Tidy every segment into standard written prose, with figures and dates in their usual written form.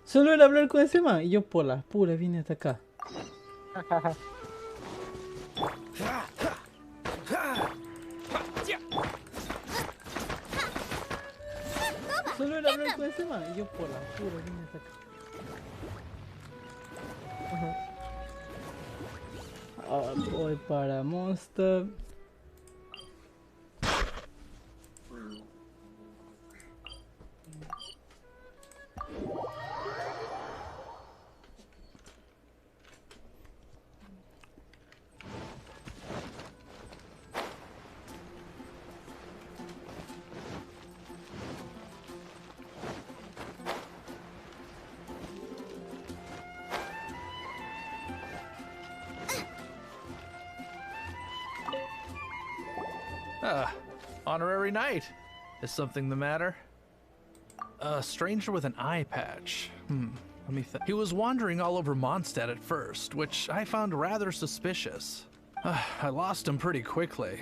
Solo era hablar con ese man y yo por las puras vine hasta acá. Solo era hablar con ese man y yo por las puras vine hasta acá. Voy para Monster. Honorary knight. Is something the matter? A stranger with an eye patch. Let me think. He was wandering all over Mondstadt at first, which I found rather suspicious. I lost him pretty quickly.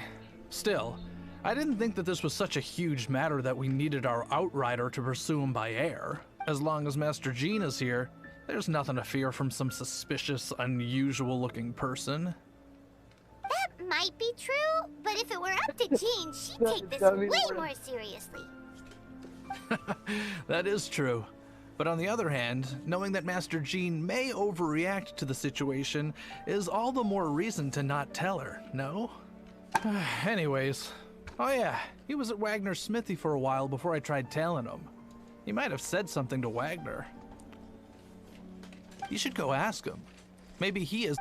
Still, I didn't think that this was such a huge matter that we needed our outrider to pursue him by air. As long as Master Jean is here, there's nothing to fear from some suspicious, unusual-looking person. That might be true, but if it were up to Jean, she'd take this way more seriously. That is true. But on the other hand, knowing that Master Jean may overreact to the situation is all the more reason to not tell her, no? Anyways, oh yeah, he was at Wagner's smithy for a while before I tried telling him. He might have said something to Wagner. You should go ask him. Maybe he is...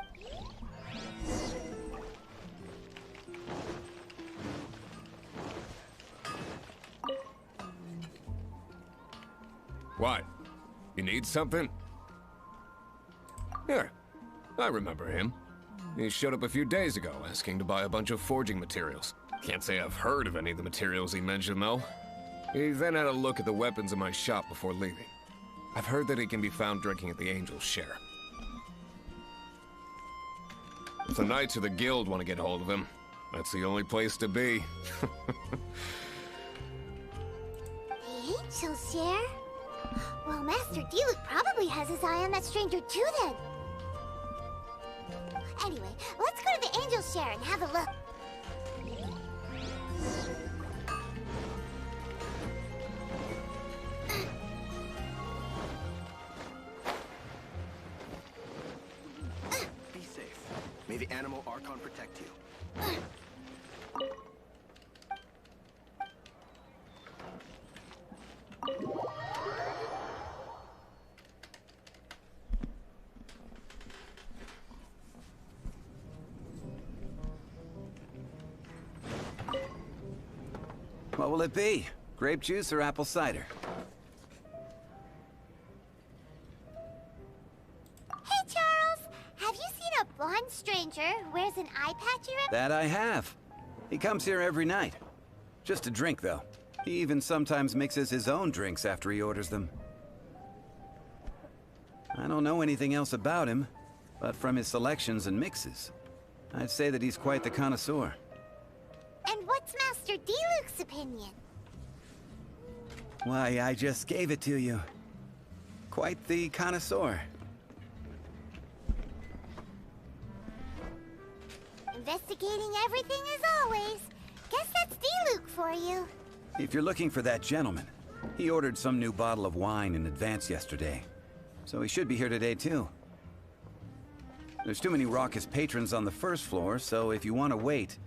What? You need something? Here, I remember him. He showed up a few days ago asking to buy a bunch of forging materials. Can't say I've heard of any of the materials he mentioned, though. He then had a look at the weapons in my shop before leaving. I've heard that he can be found drinking at the Angel's Share. If the Knights of the Guild want to get hold of him, that's the only place to be. The Angel's Share? Well, Master Diluc probably has his eye on that stranger too, then. Anyway, let's go to the Angel's Share and have a look. Be safe. May the animal Archon protect you. What will it be? Grape juice or apple cider? Hey, Charles! Have you seen a blonde stranger who wears an eye patch around? That I have. He comes here every night. Just a drink, though. He even sometimes mixes his own drinks after he orders them. I don't know anything else about him, but from his selections and mixes, I'd say that he's quite the connoisseur. And what's Master Diluc's opinion? Why, I just gave it to you. Quite the connoisseur. Investigating everything as always. Guess that's Diluc for you. If you're looking for that gentleman, he ordered some new bottle of wine in advance yesterday. So he should be here today, too. There's too many raucous patrons on the first floor, so if you want to wait,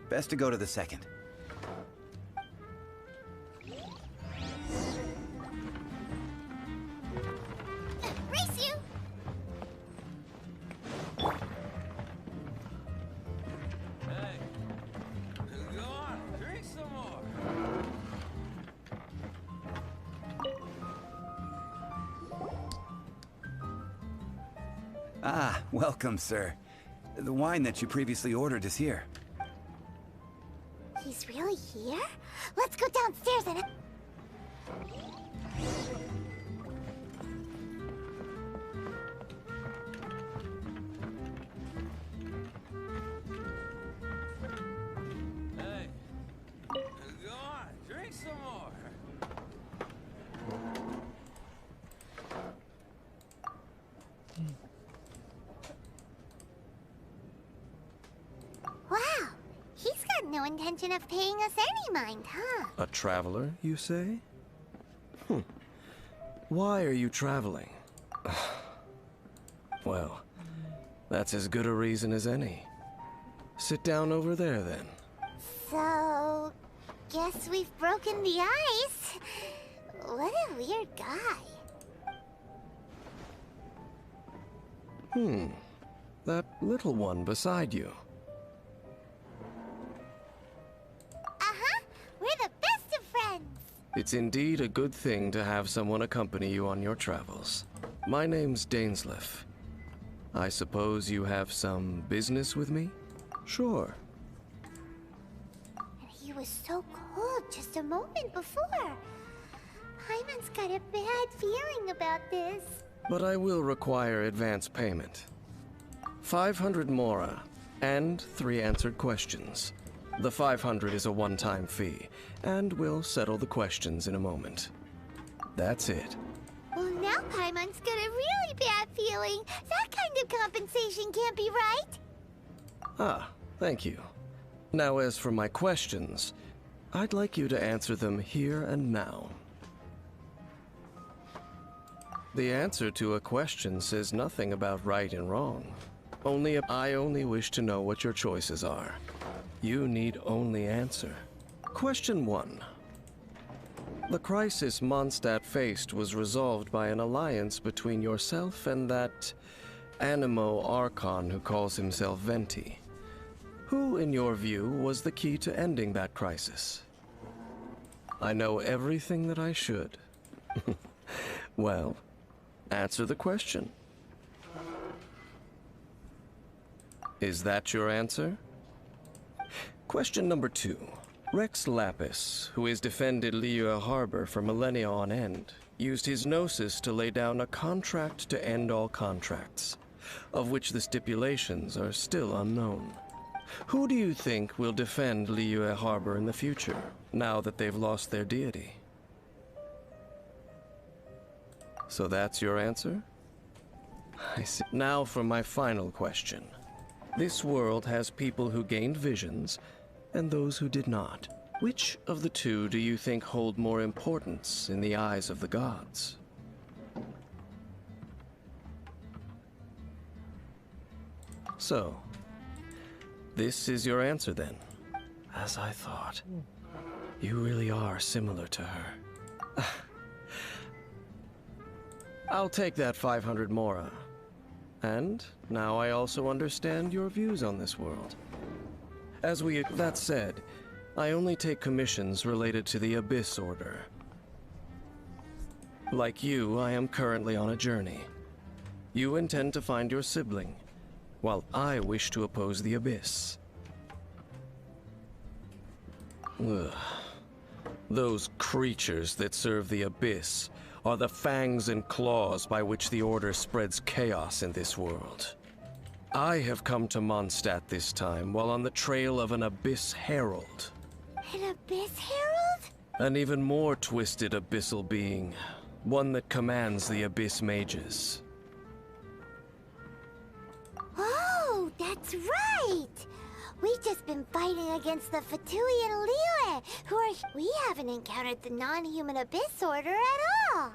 best to go to the second. Race you! Hey, go on, drink some more. Ah, welcome, sir. The wine that you previously ordered is here. He's really here? Let's go downstairs and... Hey, go on, drink some more. Wow, he's got no intention of paying us any mind, huh? A traveler, you say? Why are you traveling? Well, that's as good a reason as any. Sit down over there, then. So, guess we've broken the ice. What a weird guy. That little one beside you. Uh-huh, we're the best of friends. It's indeed a good thing to have someone accompany you on your travels. My name's Dainsleif. I suppose you have some business with me? Sure. And he was so cold just a moment before. Hyman's got a bad feeling about this. But I will require advance payment. 500 mora, and 3 answered questions. The 500 is a one-time fee, and we'll settle the questions in a moment. That's it. Well, now Paimon's got a really bad feeling. That kind of compensation can't be right. Ah, thank you. Now as for my questions, I'd like you to answer them here and now. The answer to a question says nothing about right and wrong. I only wish to know what your choices are. You need only answer. Question 1. The crisis Mondstadt faced was resolved by an alliance between yourself and that Animo Archon who calls himself Venti. Who, in your view, was the key to ending that crisis? I know everything that I should. Well, answer the question. Is that your answer? Question number 2. Rex Lapis, who has defended Liyue Harbor for millennia on end, used his gnosis to lay down a contract to end all contracts, of which the stipulations are still unknown. Who do you think will defend Liyue Harbor in the future, now that they've lost their deity? So that's your answer? I see. Now for my final question. This world has people who gained visions, and those who did not. Which of the two do you think hold more importance in the eyes of the gods? So, this is your answer then. As I thought. You really are similar to her. I'll take that 500 mora. And now I also understand your views on this world. That said, I only take commissions related to the Abyss Order. Like you, I am currently on a journey. You intend to find your sibling, while I wish to oppose the Abyss. Ugh. Those creatures that serve the Abyss are the fangs and claws by which the Order spreads chaos in this world. I have come to Mondstadt this time while on the trail of an Abyss Herald. An Abyss Herald? An even more twisted abyssal being. One that commands the Abyss Mages. Oh, that's right! We've just been fighting against the Fatui and Liyue, who are... We haven't encountered the non-human Abyss Order at all!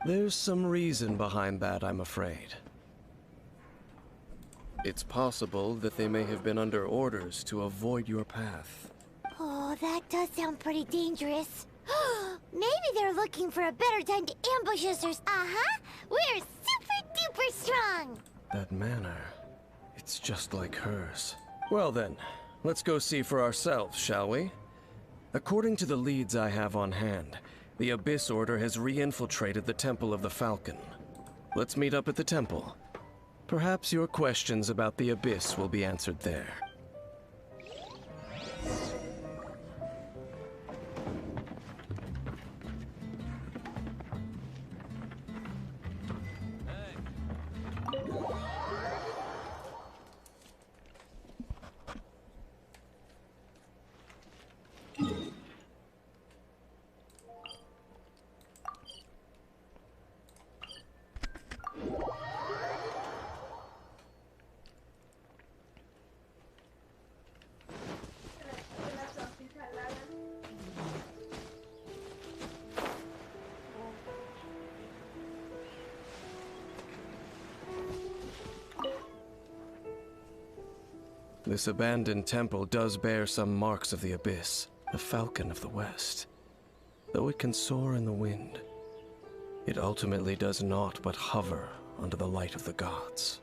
There's some reason behind that, I'm afraid. It's possible that they may have been under orders to avoid your path. Oh, that does sound pretty dangerous. Maybe they're looking for a better time to ambush us or... Uh-huh! We're super-duper strong! That manner, it's just like hers. Well then, let's go see for ourselves, shall we? According to the leads I have on hand, the Abyss Order has re-infiltrated the Temple of the Falcon. Let's meet up at the temple. Perhaps your questions about the Abyss will be answered there. This abandoned temple does bear some marks of the abyss, the falcon of the west. Though it can soar in the wind, it ultimately does naught but hover under the light of the gods.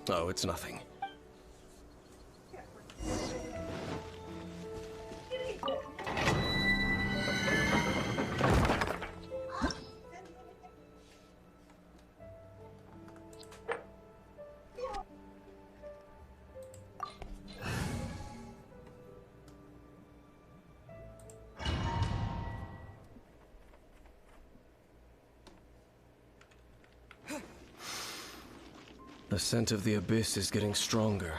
Oh, it's nothing. The scent of the abyss is getting stronger.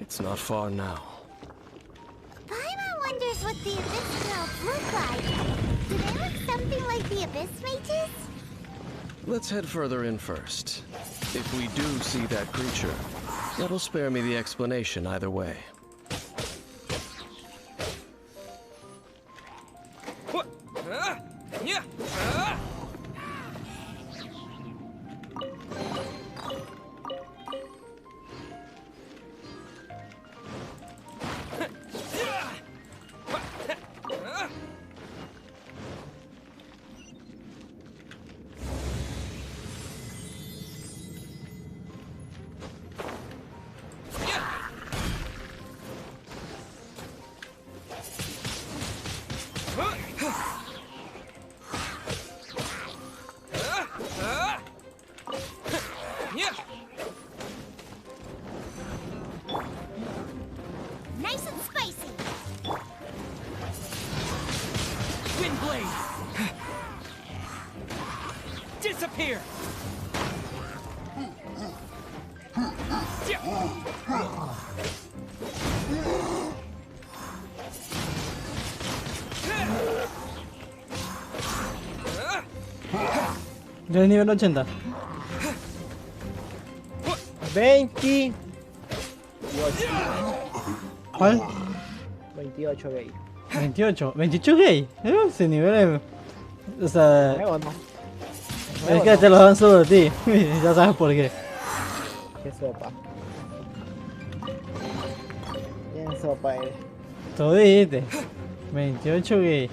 It's not far now. Paimon wonders what the Abyss Clouds look like. Do they look something like the Abyss Mages? Let's head further in first. If we do see that creature, that'll spare me the explanation either way. What? Yeah. Nice and spicy. Wind blade. Disappear. Ya es nivel 80. 20. ¿Cuál? 28 gay. 28. 28 gay. Ese nivel es... O sea... ¿Nuevo no? Es que te lo dan solo a ti. Ya sabes por qué. Qué sopa. Bien sopa eres. Tú dijiste. 28 gay.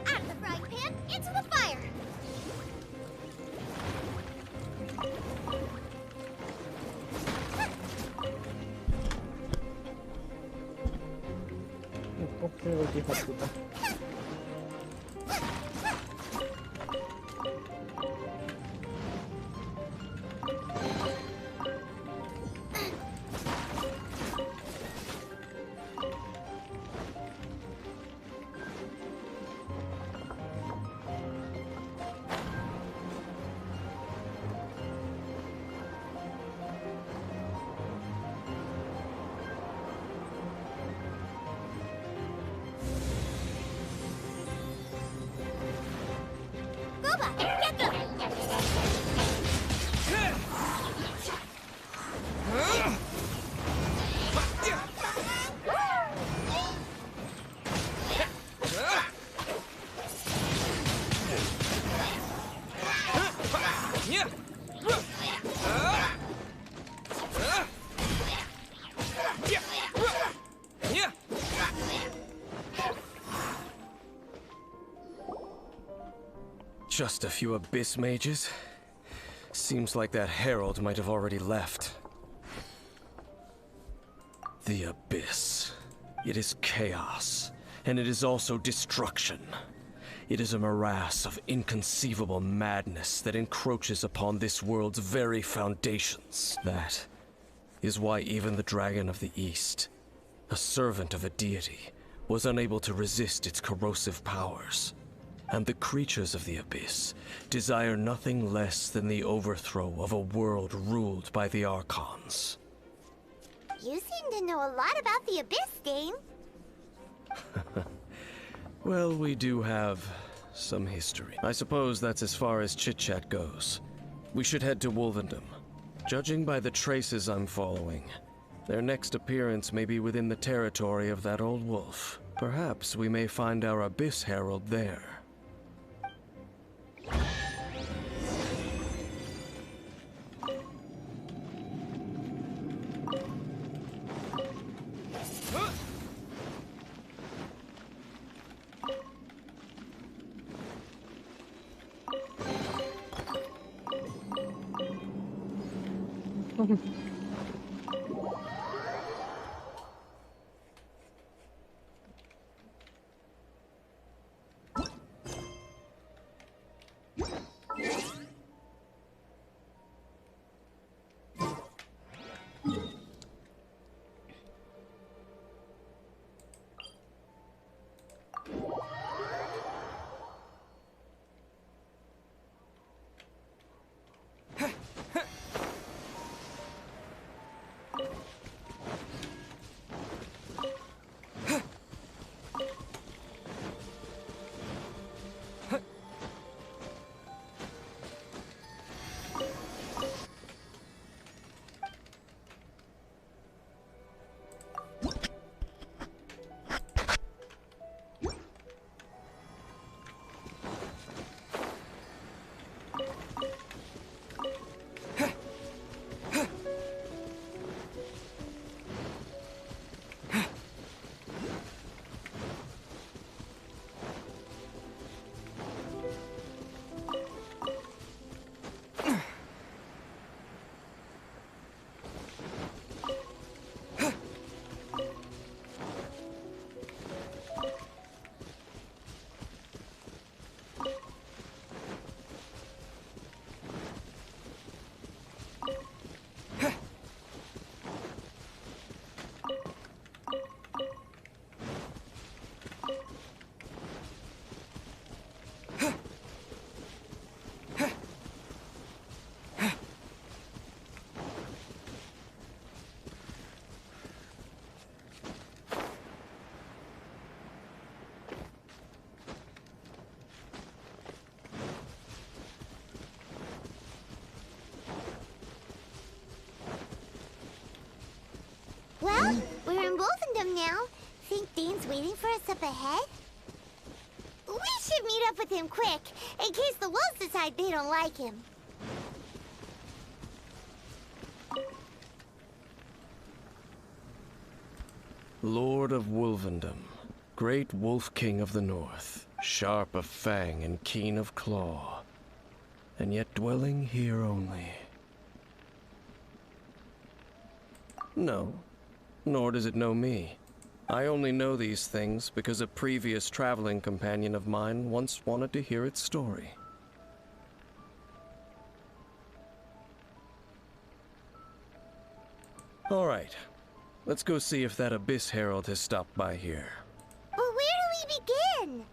Out of the frying pan, into the fire. Creo que hijo de puta. Boba, get them. Just a few abyss mages? Seems like that herald might have already left. The Abyss. It is chaos, and it is also destruction. It is a morass of inconceivable madness that encroaches upon this world's very foundations. That is why even the Dragon of the East, a servant of a deity, was unable to resist its corrosive powers. And the creatures of the Abyss desire nothing less than the overthrow of a world ruled by the Archons. You seem to know a lot about the Abyss, Dane. Well, we do have some history. I suppose that's as far as chit-chat goes. We should head to Wolvendom. Judging by the traces I'm following, their next appearance may be within the territory of that old wolf. Perhaps we may find our Abyss Herald there. Well, we're in Wolvendom now. Think Dane's waiting for us up ahead? We should meet up with him quick, in case the wolves decide they don't like him. Lord of Wolvendom, great Wolf King of the North, sharp of fang and keen of claw, and yet dwelling here only. No, nor does it know me. I only know these things because a previous traveling companion of mine once wanted to hear its story. All right, let's go see if that Abyss Herald has stopped by here. But where do we begin?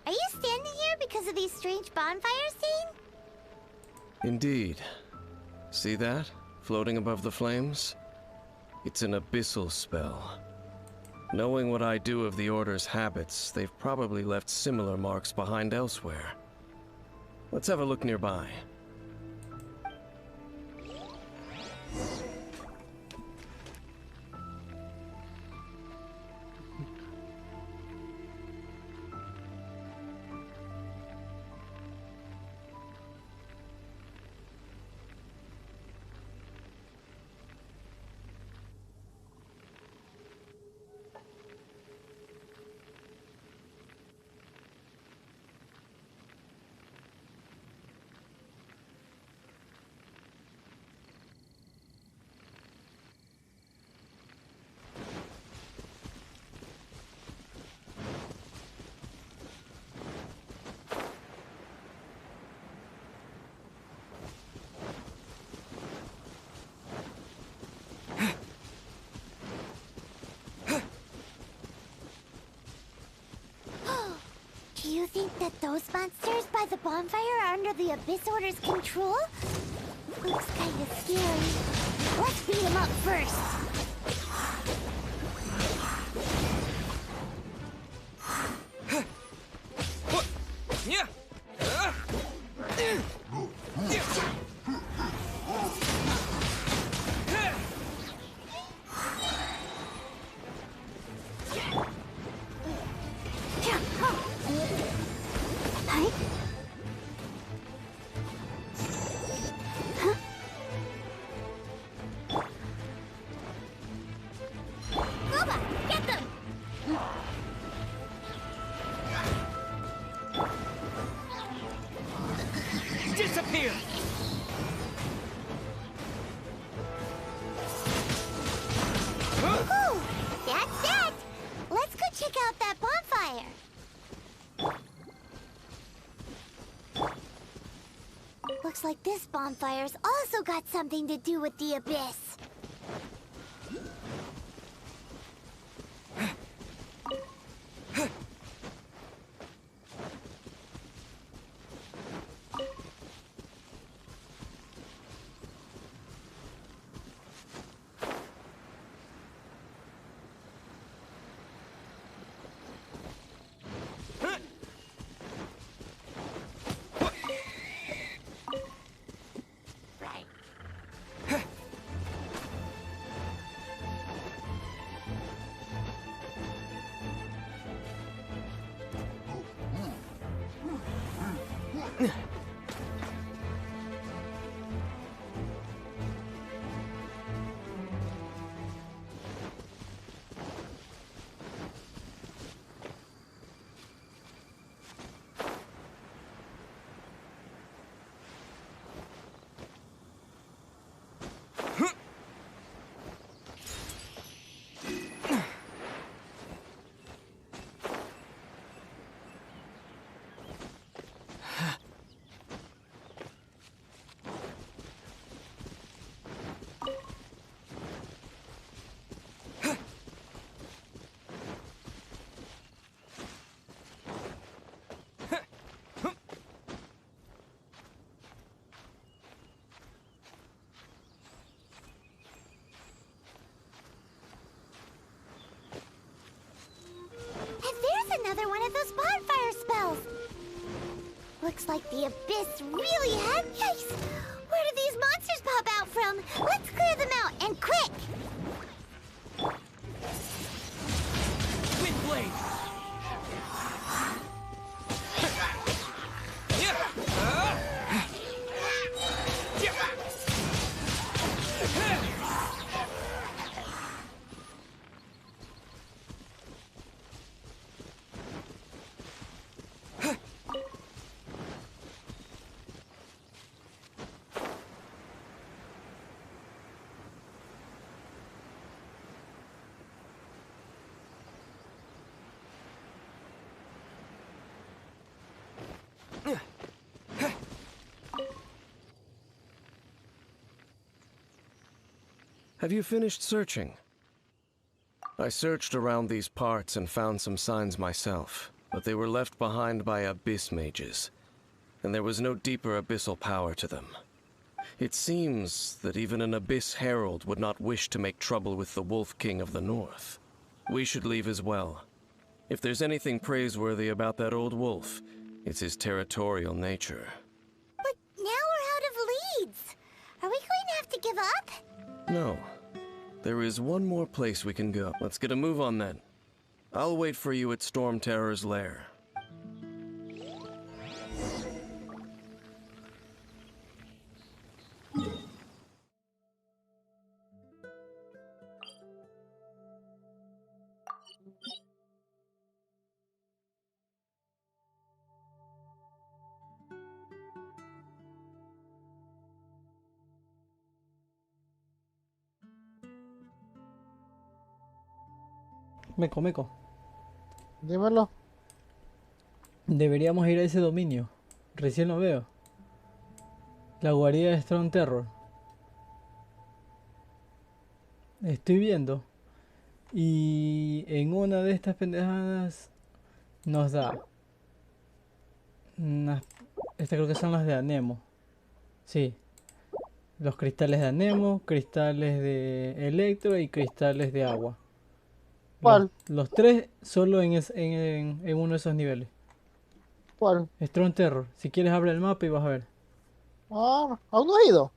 Are you standing here because of these strange bonfires, Dane? Indeed. See that, floating above the flames? It's an abyssal spell. Knowing what I do of the Order's habits, they've probably left similar marks behind elsewhere. Let's have a look nearby. think that those monsters by the bonfire are under the Abyss Order's control? Looks kinda scary. Let's beat them up first. Yeah. Loba, get them! Disappear! Whew, that's that! Let's go check out that bonfire. Looks like this bonfire's also got something to do with the Abyss. Another one of those bonfire spells. Looks like the Abyss really had ice. Where did these monsters pop out from? Let's clear them out, and quick! Wind blade! Have you finished searching? I searched around these parts and found some signs myself, but they were left behind by Abyss mages, and there was no deeper abyssal power to them. It seems that even an Abyss Herald would not wish to make trouble with the Wolf King of the North. We should leave as well. If there's anything praiseworthy about that old wolf, it's his territorial nature. But now we're out of leads. Are we going to have to give up? No. There is one more place we can go. Let's get a move on then. I'll wait for you at Storm Terror's lair. Meco. Dímelo. Deberíamos ir a ese dominio. Recién lo veo. La guarida de Strong Terror. Estoy viendo. Y en una de estas pendejadas nos da Unas- Estas creo que son las de Anemo. Sí. Los cristales de Anemo, cristales de Electro y cristales de agua. ¿Cuál? Los tres solo en uno de esos niveles. ¿Cuál? Strong Terror. Si quieres abre el mapa y vas a ver. Ah, ¿aún no he ido?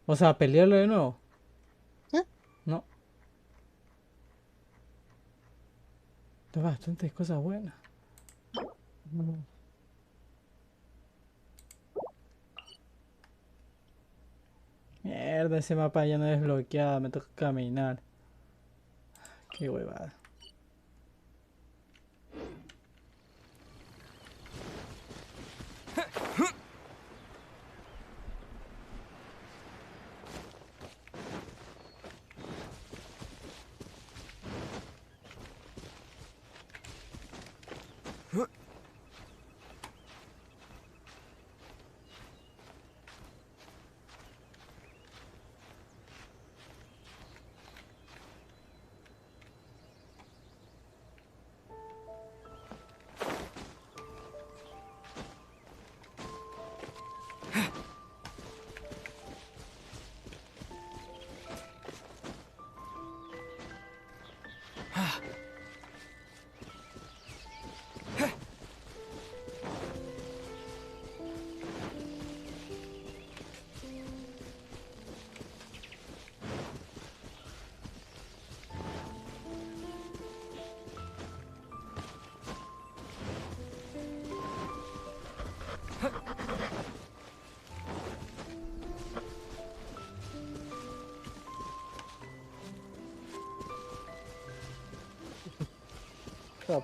O sea, pelearlo de nuevo. ¿Sí? No. Hay bastantes cosas buenas. Mm. Mierda, ese mapa ya no es desbloqueado. Me toca caminar. Qué huevada.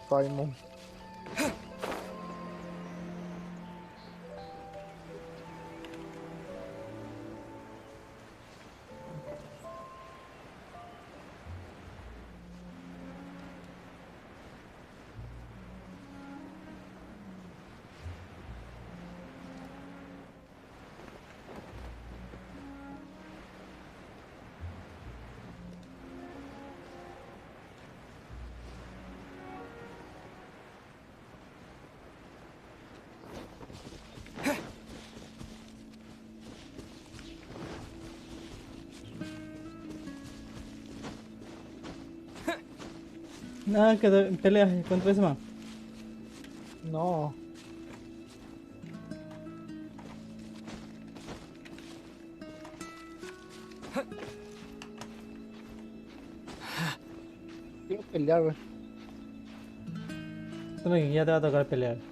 Paimon. Nada, que peleas contra ese man. No. Quiero pelear, güey. Tranqui, ya te va a tocar pelear.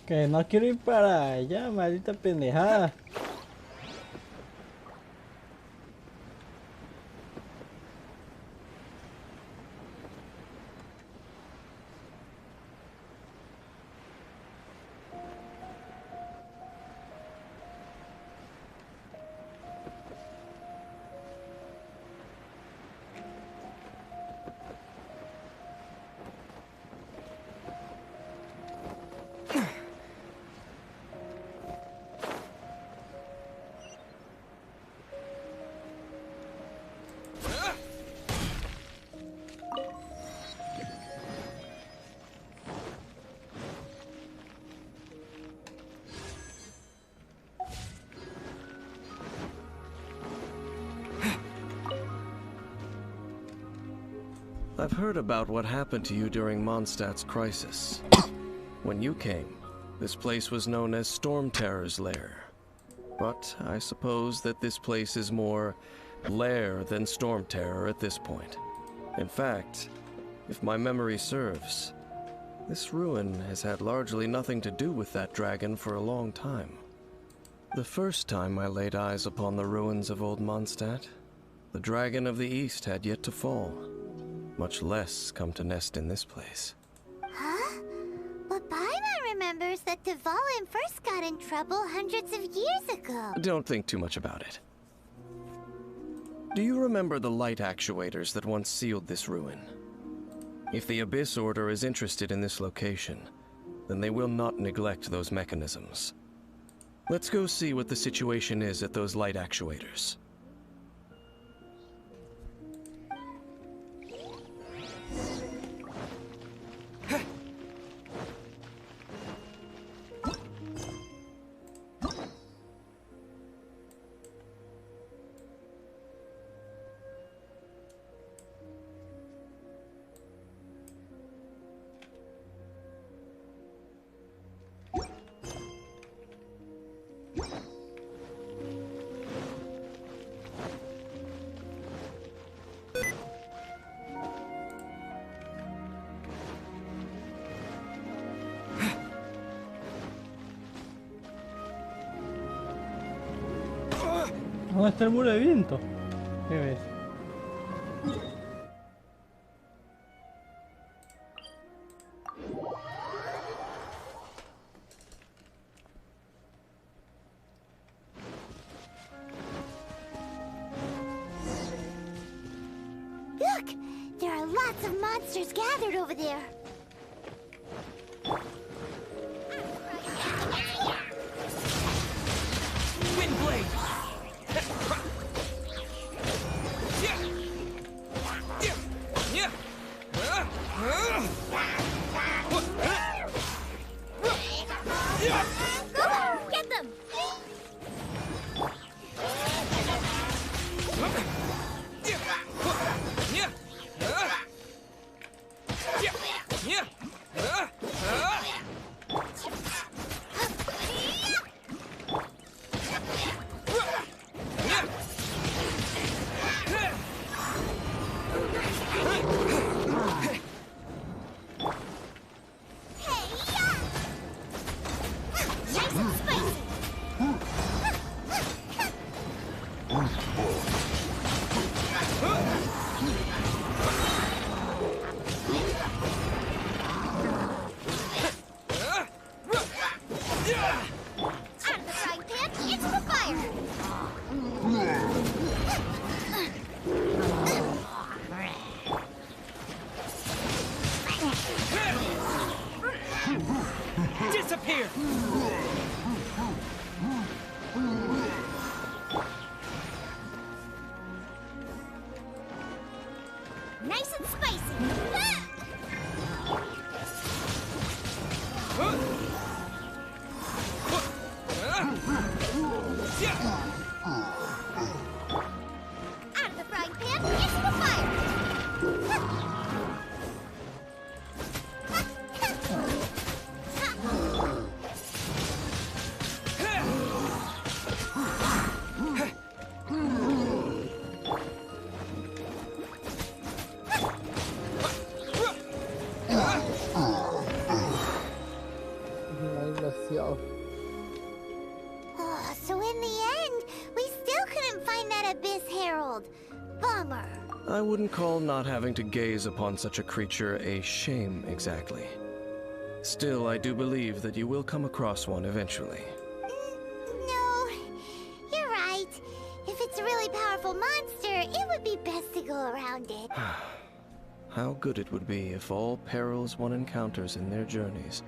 Que no quiero ir para allá, maldita pendejada. I've heard about what happened to you during Mondstadt's crisis. When you came, this place was known as Storm Terror's lair. But I suppose that this place is more lair than Storm Terror at this point. In fact, if my memory serves, this ruin has had largely nothing to do with that dragon for a long time. The first time I laid eyes upon the ruins of Old Mondstadt, the Dragon of the East had yet to fall, much less come to nest in this place. Huh? But Paimon remembers that Dvalin first got in trouble hundreds of years ago. Don't think too much about it. Do you remember the light actuators that once sealed this ruin? If the Abyss Order is interested in this location, then they will not neglect those mechanisms. Let's go see what the situation is at those light actuators. ¿Dónde está el muro de viento? ¿Qué ves? Look! There are lots of monsters gathered over there. Windblade! Get them! Disappear! Nice and spicy! Out of the frying pan, into the fire! So in the end, we still couldn't find that Abyss Herald. Bummer. I wouldn't call not having to gaze upon such a creature a shame exactly. Still, I do believe that you will come across one eventually. No, you're right. If it's a really powerful monster, it would be best to go around it. How good it would be if all perils one encounters in their journeys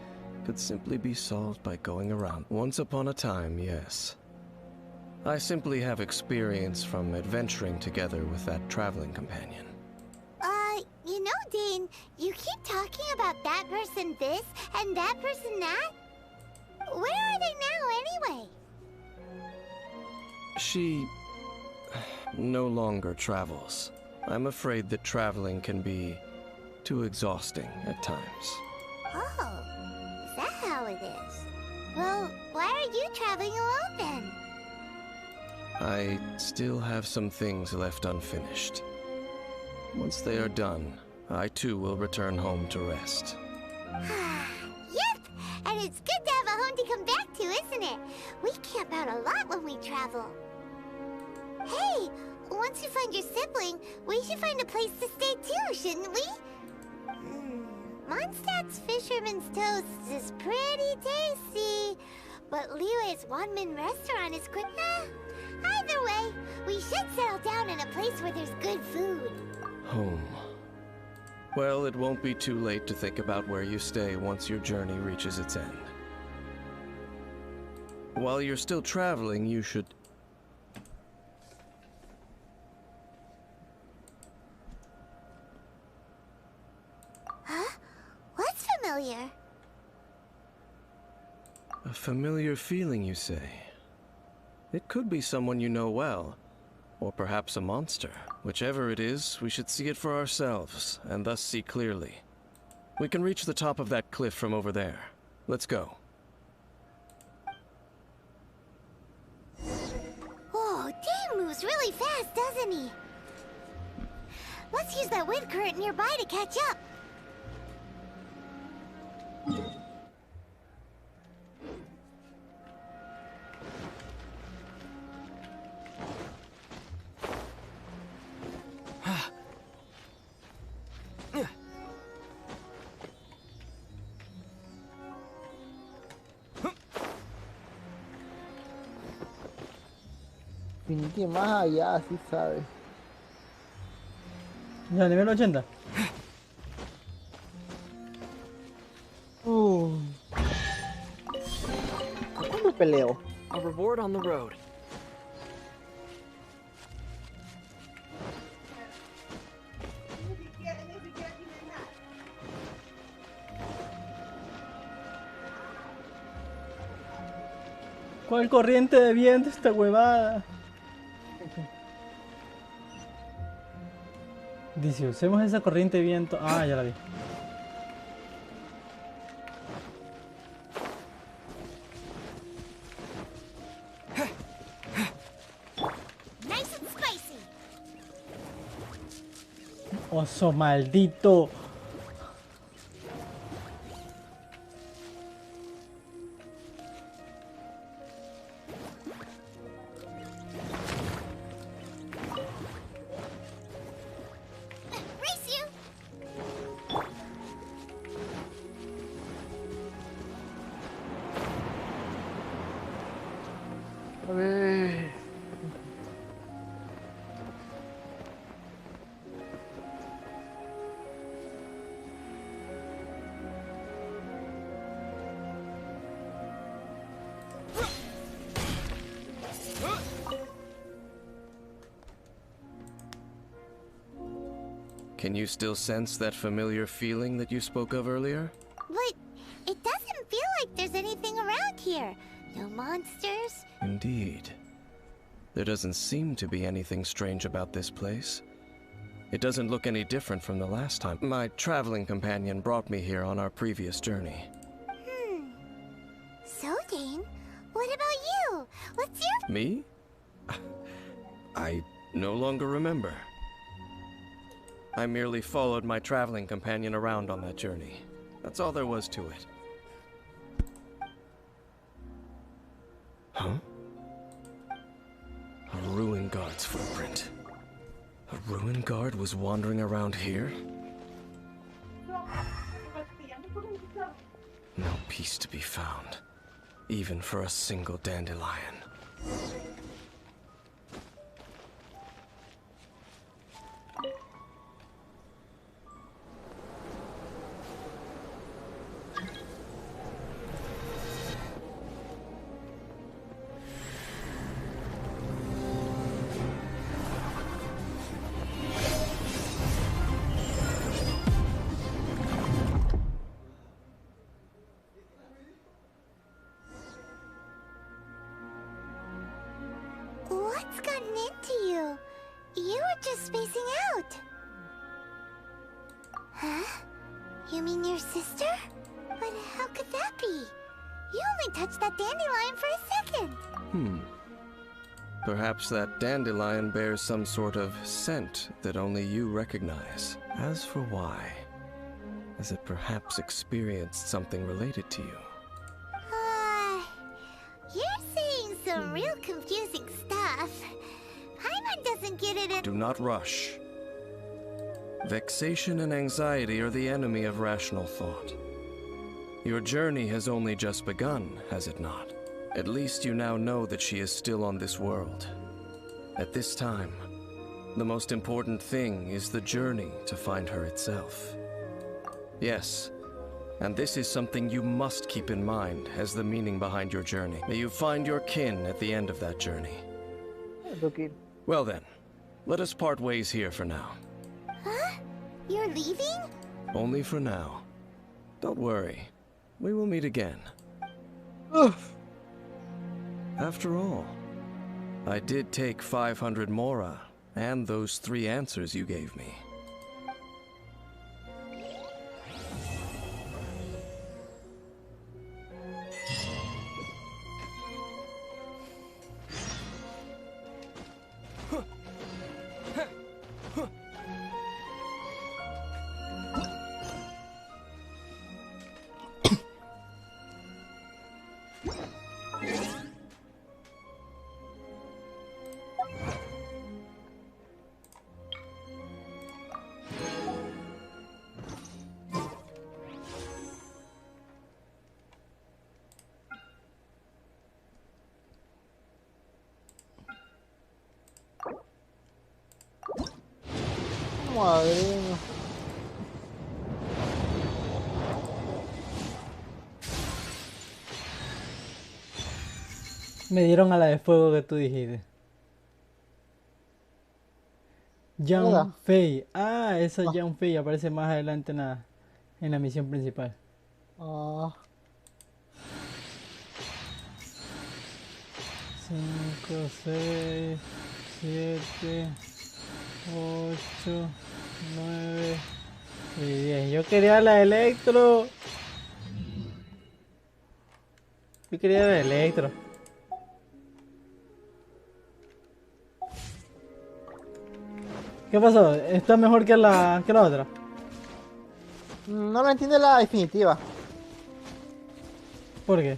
could simply be solved by going around. Once upon a time, yes. I simply have experience from adventuring together with that traveling companion. You know, Dane, you keep talking about that person this and that person that. Where are they now, anyway? She no longer travels. I'm afraid that traveling can be too exhausting at times. Oh, is that how it is? Well, why are you traveling alone then? I still have some things left unfinished. Once they are done, I too will return home to rest. Yep, and it's good to have a home to come back to, isn't it? We camp out a lot when we travel. Hey, once you find your sibling, we should find a place to stay too, shouldn't we? Mondstadt's Fisherman's Toast is pretty tasty, but Liyue's one-man restaurant is quick. Either way, we should settle down in a place where there's good food. Home. Well, it won't be too late to think about where you stay once your journey reaches its end. While you're still traveling, you should... Huh? What's familiar? A familiar feeling, you say? It could be someone you know well, or perhaps a monster. Whichever it is, we should see it for ourselves, and thus see clearly. We can reach the top of that cliff from over there. Let's go. Oh, Dane moves really fast, doesn't he? Let's use that wind current nearby to catch up. Finiti más allá, sí sabes. Ya, nivel 80. ¿Cuándo peleo? A reward on the road. ¿Cuál corriente de viento esta huevada? Dice, usemos esa corriente de viento. Ah, ya la vi. Nice and spicy. Oso maldito. Race you. A ver. Can you still sense that familiar feeling that you spoke of earlier? But it doesn't feel like there's anything around here. No monsters. Indeed. There doesn't seem to be anything strange about this place. It doesn't look any different from the last time. My traveling companion brought me here on our previous journey. So, Dane, what about you? What's your... Me? I no longer remember. I merely followed my traveling companion around on that journey. That's all there was to it. Huh? A ruin guard's footprint. A ruin guard was wandering around here? No peace to be found, even for a single dandelion. What's gotten into you? You were just spacing out. Huh? You mean your sister? But how could that be? You only touched that dandelion for a second. Perhaps that dandelion bears some sort of scent that only you recognize. As for why, has it perhaps experienced something related to you? You're saying some real confusing stuff. Paimon doesn't get it at— Do not rush. Vexation and anxiety are the enemy of rational thought. Your journey has only just begun, has it not? At least you now know that she is still on this world. At this time, the most important thing is the journey to find her itself. Yes, and this is something you must keep in mind as the meaning behind your journey. May you find your kin at the end of that journey. Okay. Well then, let us part ways here for now. Huh? You're leaving? Only for now. Don't worry, we will meet again. After all, I did take 500 mora and those 3 answers you gave me. Madre mía. Me dieron a la de fuego que tú dijiste. ¿Verdad? Yang Fei. Ah, esa Ah. Yang Fei aparece más adelante en la misión principal. Ah, 5, 6, 7, 8, 9 y 10. Yo quería la Electro. Yo quería la Electro. ¿Qué pasó? ¿Está mejor que la otra? no lo entiende la definitiva. ¿Por qué?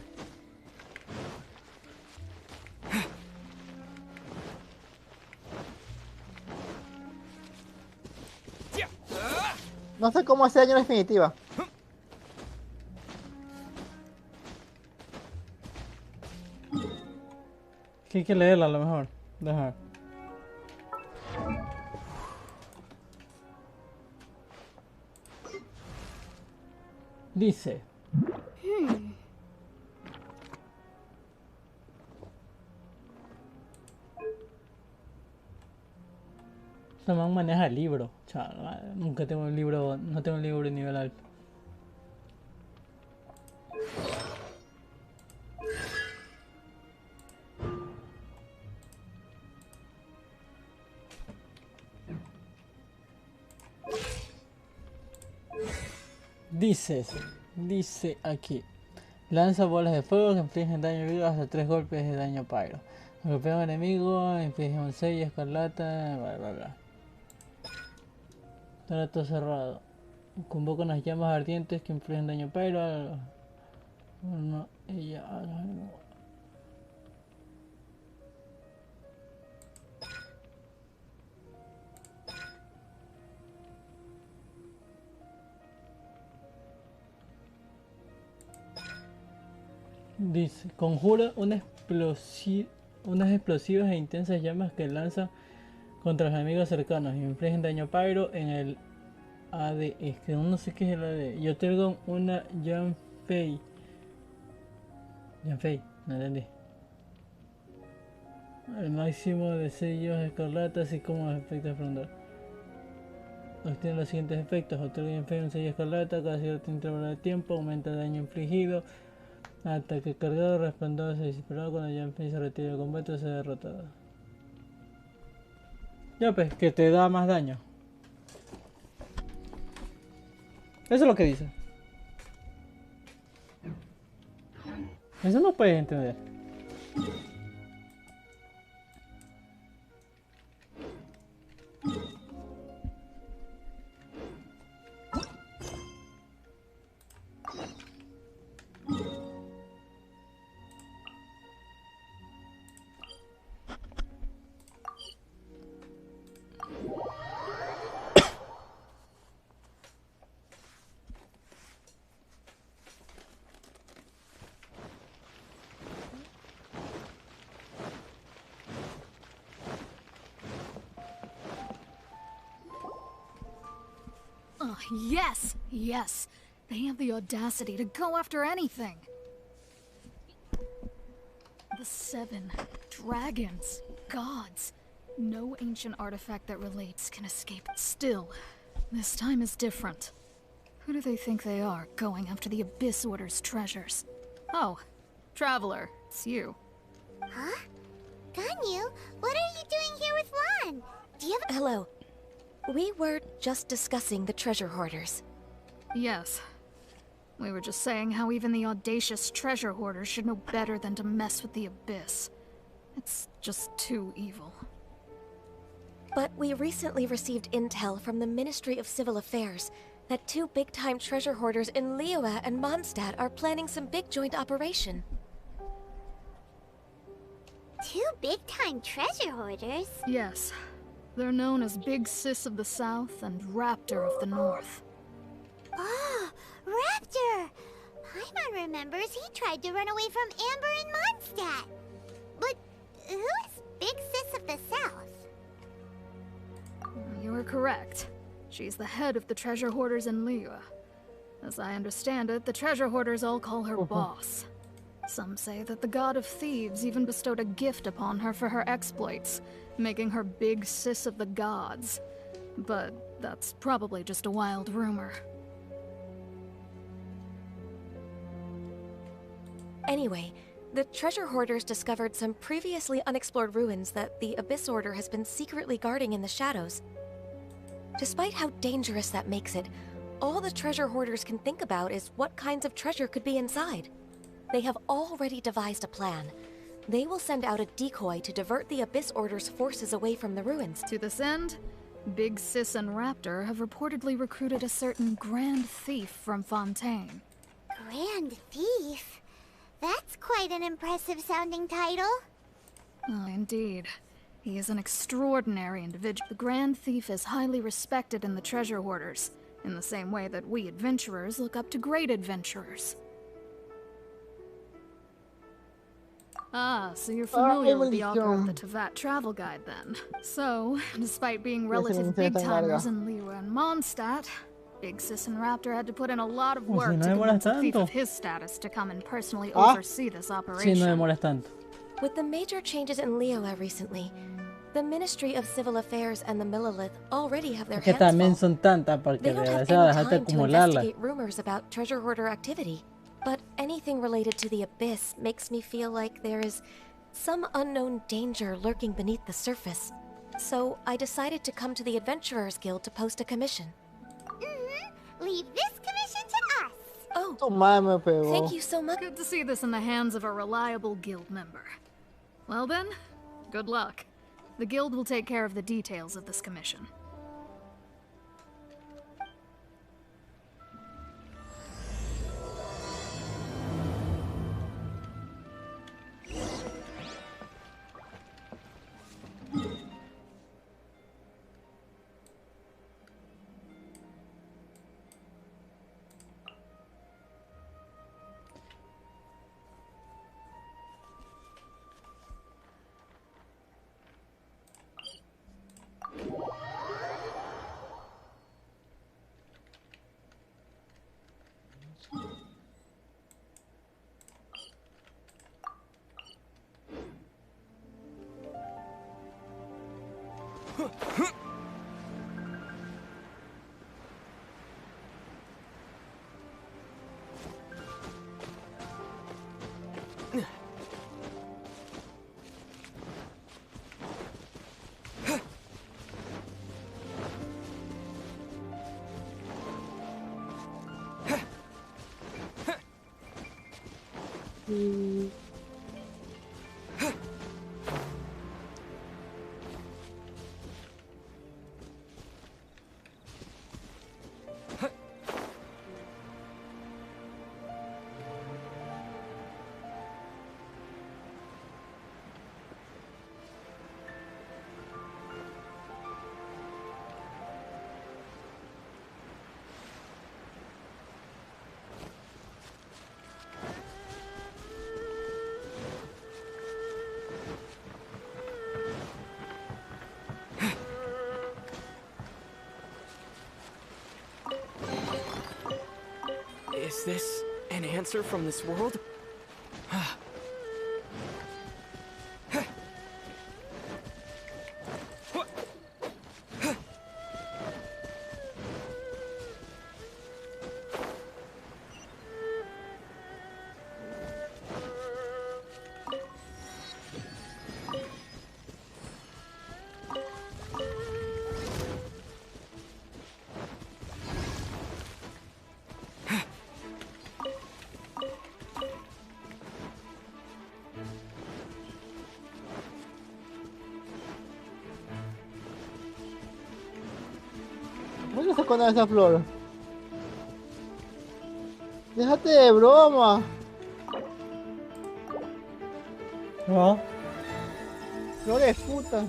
No sé cómo hacer daño en definitiva. Que hay que leerla a lo mejor. Deja ver. Dice. Este man maneja el libro. Chaval, nunca tengo un libro, no tengo un libro de nivel alto. Dice aquí. Lanza bolas de fuego que infligen daño vivo hasta 3 golpes de daño pyro. Golpea a un enemigo, inflige un 6 escarlata, bla bla bla. Trato cerrado. Convoca unas llamas ardientes que infligen daño pyro. No, ella. Dice, conjura unas explosivas e intensas llamas que lanzan contra los enemigos cercanos y infligen daño pyro en el AD. Es que no sé qué es el AD. Yo tengo una Yanfei. Yanfei, no entendí. El máximo de sellos escarlata, así como los efectos de frontal. Obtiene los siguientes efectos: otorga Yanfei un sello escarlata, cada cierto intervalo de tiempo, aumenta el daño infligido. Ataque cargado, resplandor se disparado cuando Yanfei se retira del combate o se ha derrotado. Ya pues, que te da más daño. Eso es lo que dice. Eso no puedes entender. Oh, yes! Yes! They have the audacity to go after anything! The 7 dragons, gods. No ancient artifact that relates can escape. Still, this time is different. Who do they think they are, going after the Abyss Order's treasures? Oh, Traveler, it's you. Huh? Ganyu, what are you doing here with Lon? Do you have Hello. We were just discussing the treasure hoarders. Yes. We were just saying how even the audacious treasure hoarders should know better than to mess with the Abyss. It's just too evil. But we recently received intel from the Ministry of Civil Affairs that 2 big-time treasure hoarders in Liyue and Mondstadt are planning some big joint operation. 2 big-time treasure hoarders? Yes. They're known as Big Sis of the South and Raptor of the North. Oh, Raptor! Paimon remembers he tried to run away from Amber and Mondstadt. But who is Big Sis of the South? You are correct. She's the head of the treasure hoarders in Liyue. As I understand it, the treasure hoarders all call her boss. Some say that the god of thieves even bestowed a gift upon her for her exploits, making her Big Sis of the gods. But that's probably just a wild rumor. Anyway, the treasure hoarders discovered some previously unexplored ruins that the Abyss Order has been secretly guarding in the shadows. Despite how dangerous that makes it, all the treasure hoarders can think about is what kinds of treasure could be inside. They have already devised a plan. They will send out a decoy to divert the Abyss Order's forces away from the ruins. To this end, Big Sis and Raptor have reportedly recruited a certain Grand Thief from Fontaine. Grand Thief? That's quite an impressive sounding title. Oh, indeed. He is an extraordinary individual. The Grand Thief is highly respected in the treasure hoarders, in the same way that we adventurers look up to great adventurers. Ah, so you're familiar with the author of the Tevat travel guide, then. So, despite being relative big-timers in Liyue and Mondstadt, Big Sis and Raptor had to put in a lot of work to convince a thief of his status to come and personally oversee this operation. Si no demoras tanto. With the major changes in Liyue recently, the Ministry of Civil Affairs and the Millelith already have their hands también full. son tantas porque They don't have dejaste any time to acumularlas. investigate rumors about treasure hoarder activity. But anything related to the Abyss makes me feel like there is some unknown danger lurking beneath the surface. So I decided to come to the Adventurers Guild to post a commission. Leave this commission to us. Oh, Tu madre me pegó. thank you so much. Good to see this in the hands of a reliable guild member. Well then, good luck. The guild will take care of the details of this commission. Is this an answer from this world? ¿Cómo se sacó esa flor? Déjate de broma. No. Flores puta.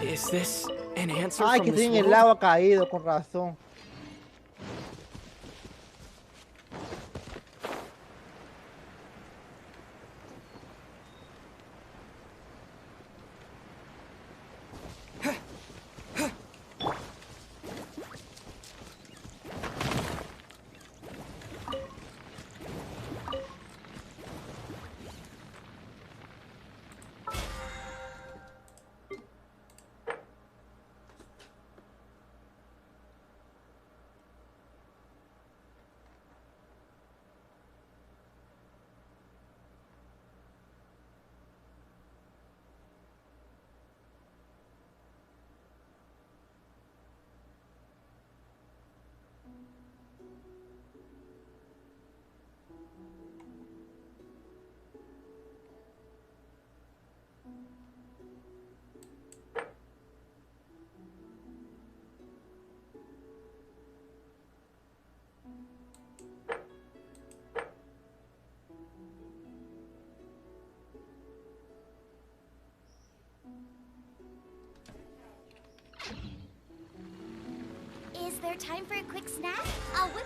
Is this an answer Ay, from que this tiene el world? agua caído, con razón. Is there time for a quick snack? I'll whip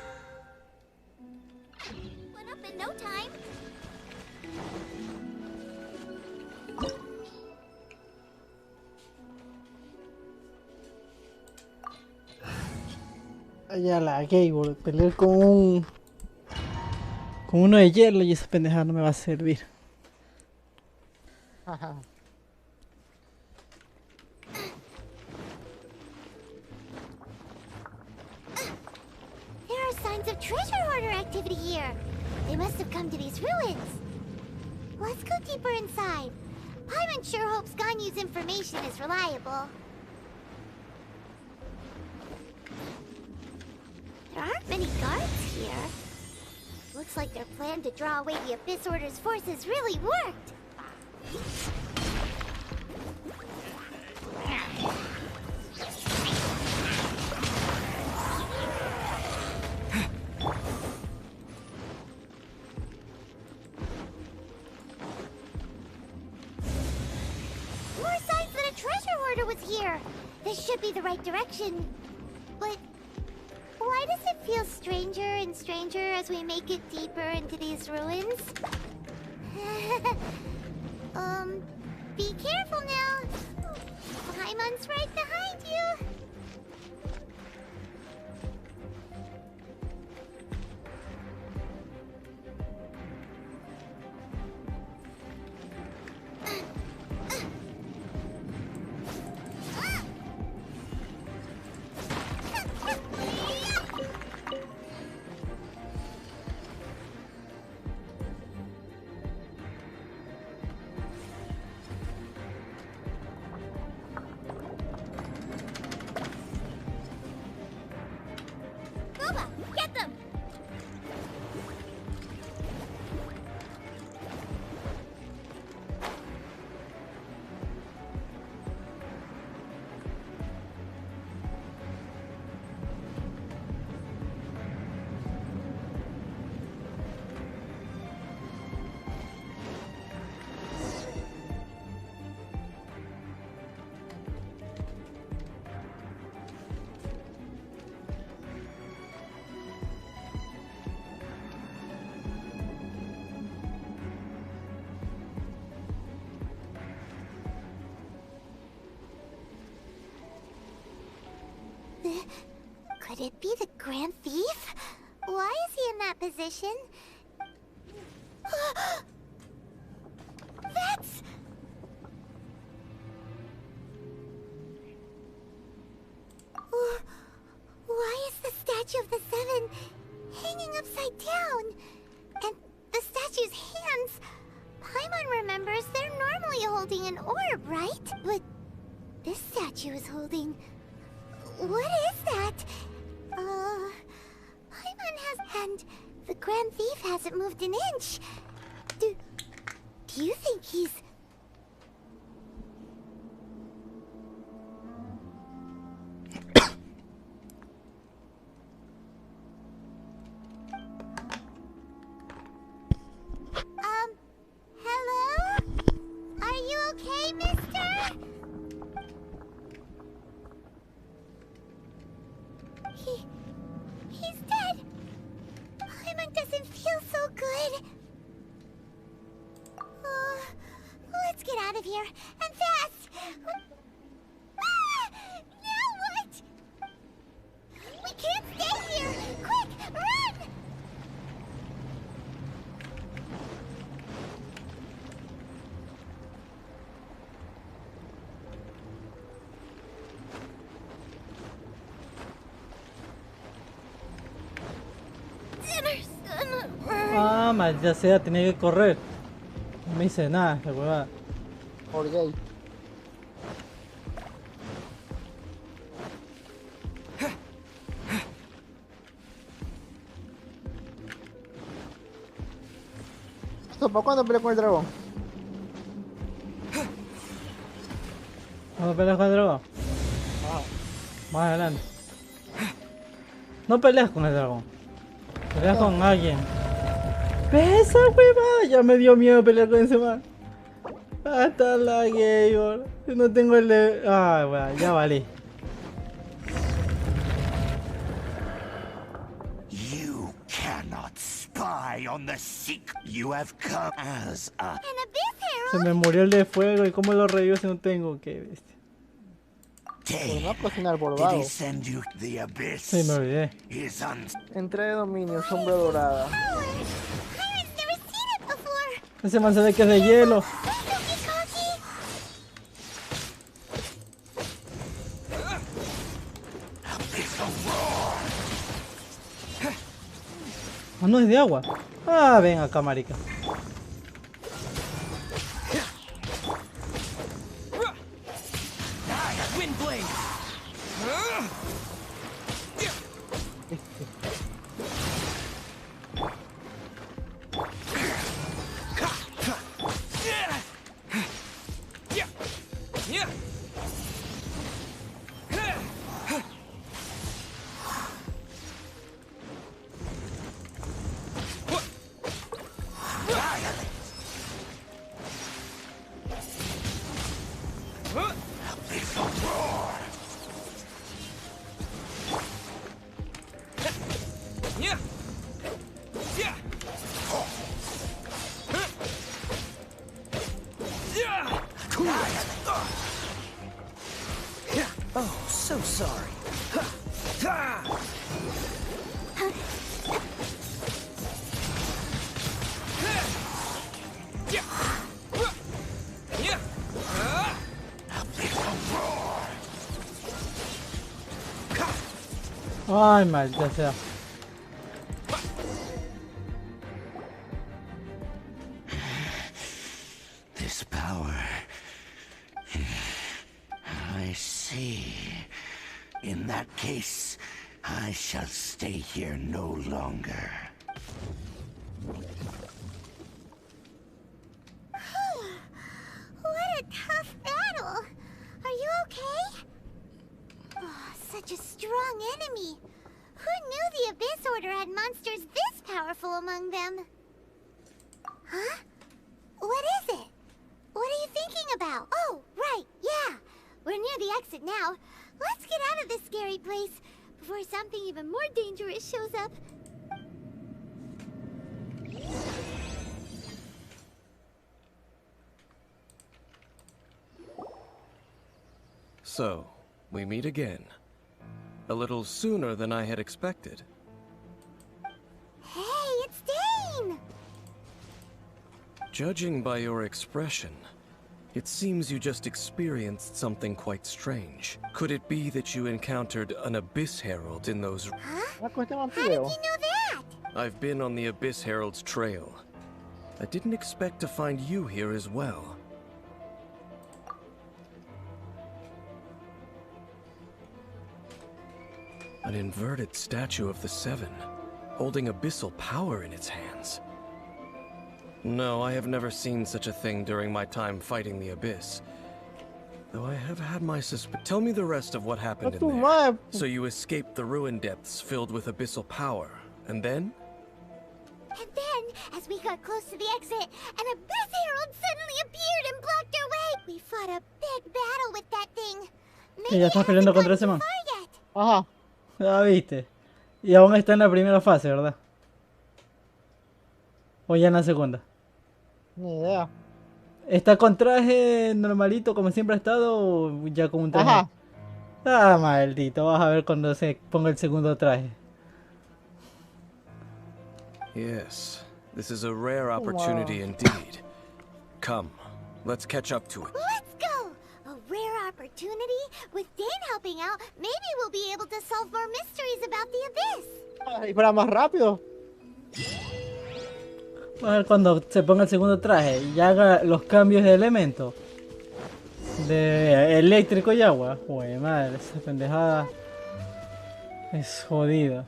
one up in no time. Ya la Gable, pelear con uno de hielo y esa pendejada no me va a servir. There are signs of treasure hoarder activity here. They must have come to these ruins. Let's go deeper inside. Paimon sure hopes Ganyu's information is reliable. There aren't many guards here. Looks like their plan to draw away the Abyss Order's forces really worked. More signs that a treasure hoarder was here. This should be the right direction. But why does it feel stranger and stranger as we make it deeper into these ruins? Be careful now. Paimon's right behind you. Could it be the Grand Thief? Why is he in that position? That's... Why is the statue of the Seven hanging upside down? And the statue's hands... Paimon remembers they're normally holding an orb, right? But this statue is holding... What is that? Paimon has... And the Grand Thief hasn't moved an inch. Do you think he's... Hello? Are you okay, mister? He's dead. Paimon doesn't feel so good. Let's get out of here, and fast! Now what? We can't stay here! Quick, run! Dinner's gonna burn. Ah, maldita sea, tenía que correr. No me hice nada, la huevada. Por gay. ¿Esto para cuándo pelea con el dragón? ¿Cuándo peleas con el dragón? Más adelante. No peleas con el dragón. Peleas con alguien. ¿Ves esa huevada? Ya me dio miedo pelear con ese man. Hasta la gay, no tengo el de... Ah, bueno, ya valí. You cannot spy on the secret. You have come as a... Se me murió el de fuego y cómo lo revivo si no tengo que bestia. No cocinar por vago. Sí, me olvidé. Entrada de dominio, sombra dorada. Ese man se ve que es de hielo. Ah, no es de agua. Ah, ven acá, marica. Oh, so sorry. Ay, maldita sea. This power. I see. In that case, I shall stay here no longer. What a tough battle! Are you okay? Oh, such a strong enemy. Who knew the Abyss Order had monsters this powerful among them? Huh? What is it? What are you thinking about? Oh, right, yeah. We're near the exit now. Let's get out of this scary place before something even more dangerous shows up. So, we meet again. a little sooner than I had expected. Hey, it's Dane! Judging by your expression, it seems you just experienced something quite strange. Could it be that you encountered an Abyss Herald in those... Huh? How did you know that? I've been on the Abyss Herald's trail. I didn't expect to find you here as well. An inverted statue of the Seven, holding abyssal power in its hands. No, I have never seen such a thing during my time fighting the Abyss. Though I have had my suspicions. Tell me the rest of what happened in there. So you escaped the ruin depths filled with abyssal power, and then? And then, as we got close to the exit, an Abyss Herald suddenly appeared and blocked our way. We fought a big battle with that thing. Y ya estás peleando contra ese man. Ajá. Ya viste. Y aún está en la primera fase, ¿verdad? O ya en la segunda. Ni idea. ¿Está con traje normalito como siempre ha estado o ya con un traje? Ajá. Ah, maldito. Vas a ver cuando se ponga el segundo traje. Yes, this is a rare opportunity indeed. Come, let's catch up to it. Let's go! A rare opportunity? With Dane helping out, maybe we'll be able to solve more mysteries about the Abyss. Y para más rápido. Vamos a ver cuando se ponga el segundo traje y haga los cambios de elementos. De eléctrico y agua. Uy, madre, esa pendejada es jodida.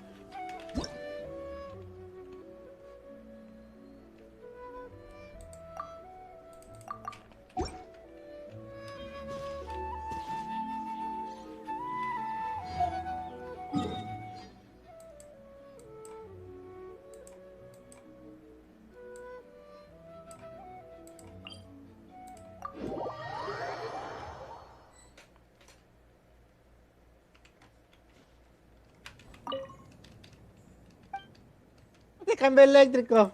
Te cambio eléctrico.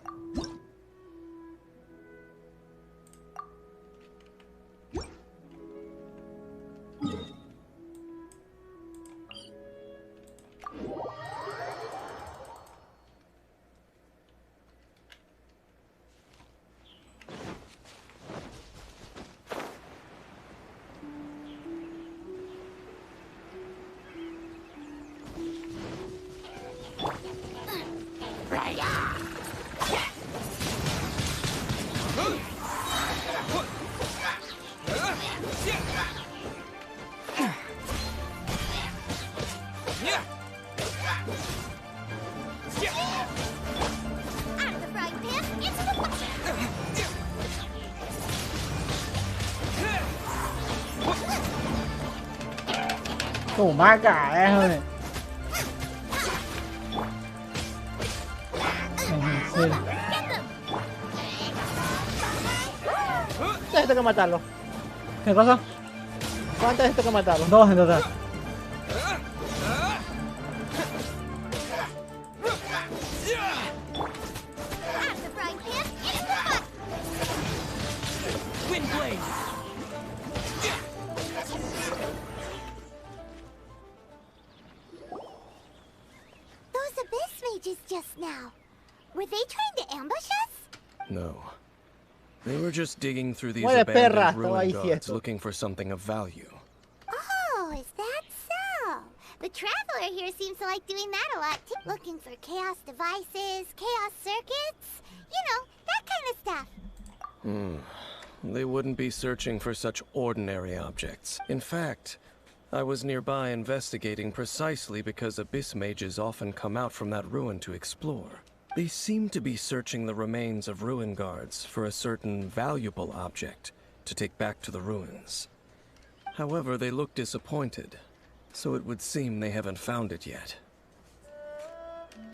Toma, cara, Esto que matarlo. ¿Qué cosa? ¿Cuántas esto que matarlo? 2 en total. Those Abyss mages just now. Were they trying to ambush us? No. They were just digging through these Muere perra, abandoned estaba ruin ahí guards quieto. looking for something of value. Oh, is that so? The Traveler here seems to like doing that a lot too. Looking for chaos devices, chaos circuits, you know, that kind of stuff. They wouldn't be searching for such ordinary objects. In fact, I was nearby investigating precisely because Abyss mages often come out from that ruin to explore. They seem to be searching the remains of ruin guards for a certain valuable object to take back to the ruins. However, they look disappointed, so it would seem they haven't found it yet.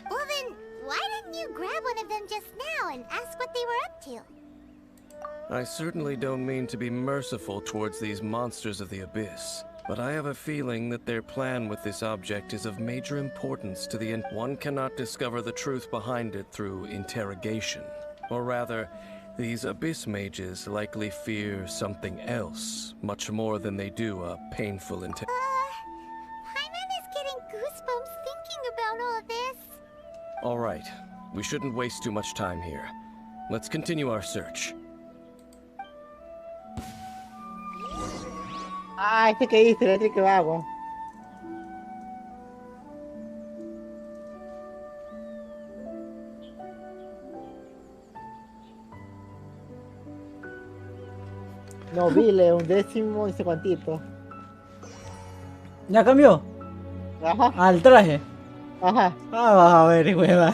Well then, why didn't you grab one of them just now and ask what they were up to? I certainly don't mean to be merciful towards these monsters of the Abyss, but I have a feeling that their plan with this object is of major importance to the one cannot discover the truth behind it through interrogation. Or rather, these Abyss mages likely fear something else, much more than they do a painful Paimon is getting about all of this? All right. We shouldn't waste too much time here. Let's continue our search. Ah, este que dice, este que vago. No, Vile, 1/10, no sé cuantito. ¿Ya cambió? Ajá. Al traje. Ajá. Ah, vas a ver, hueva.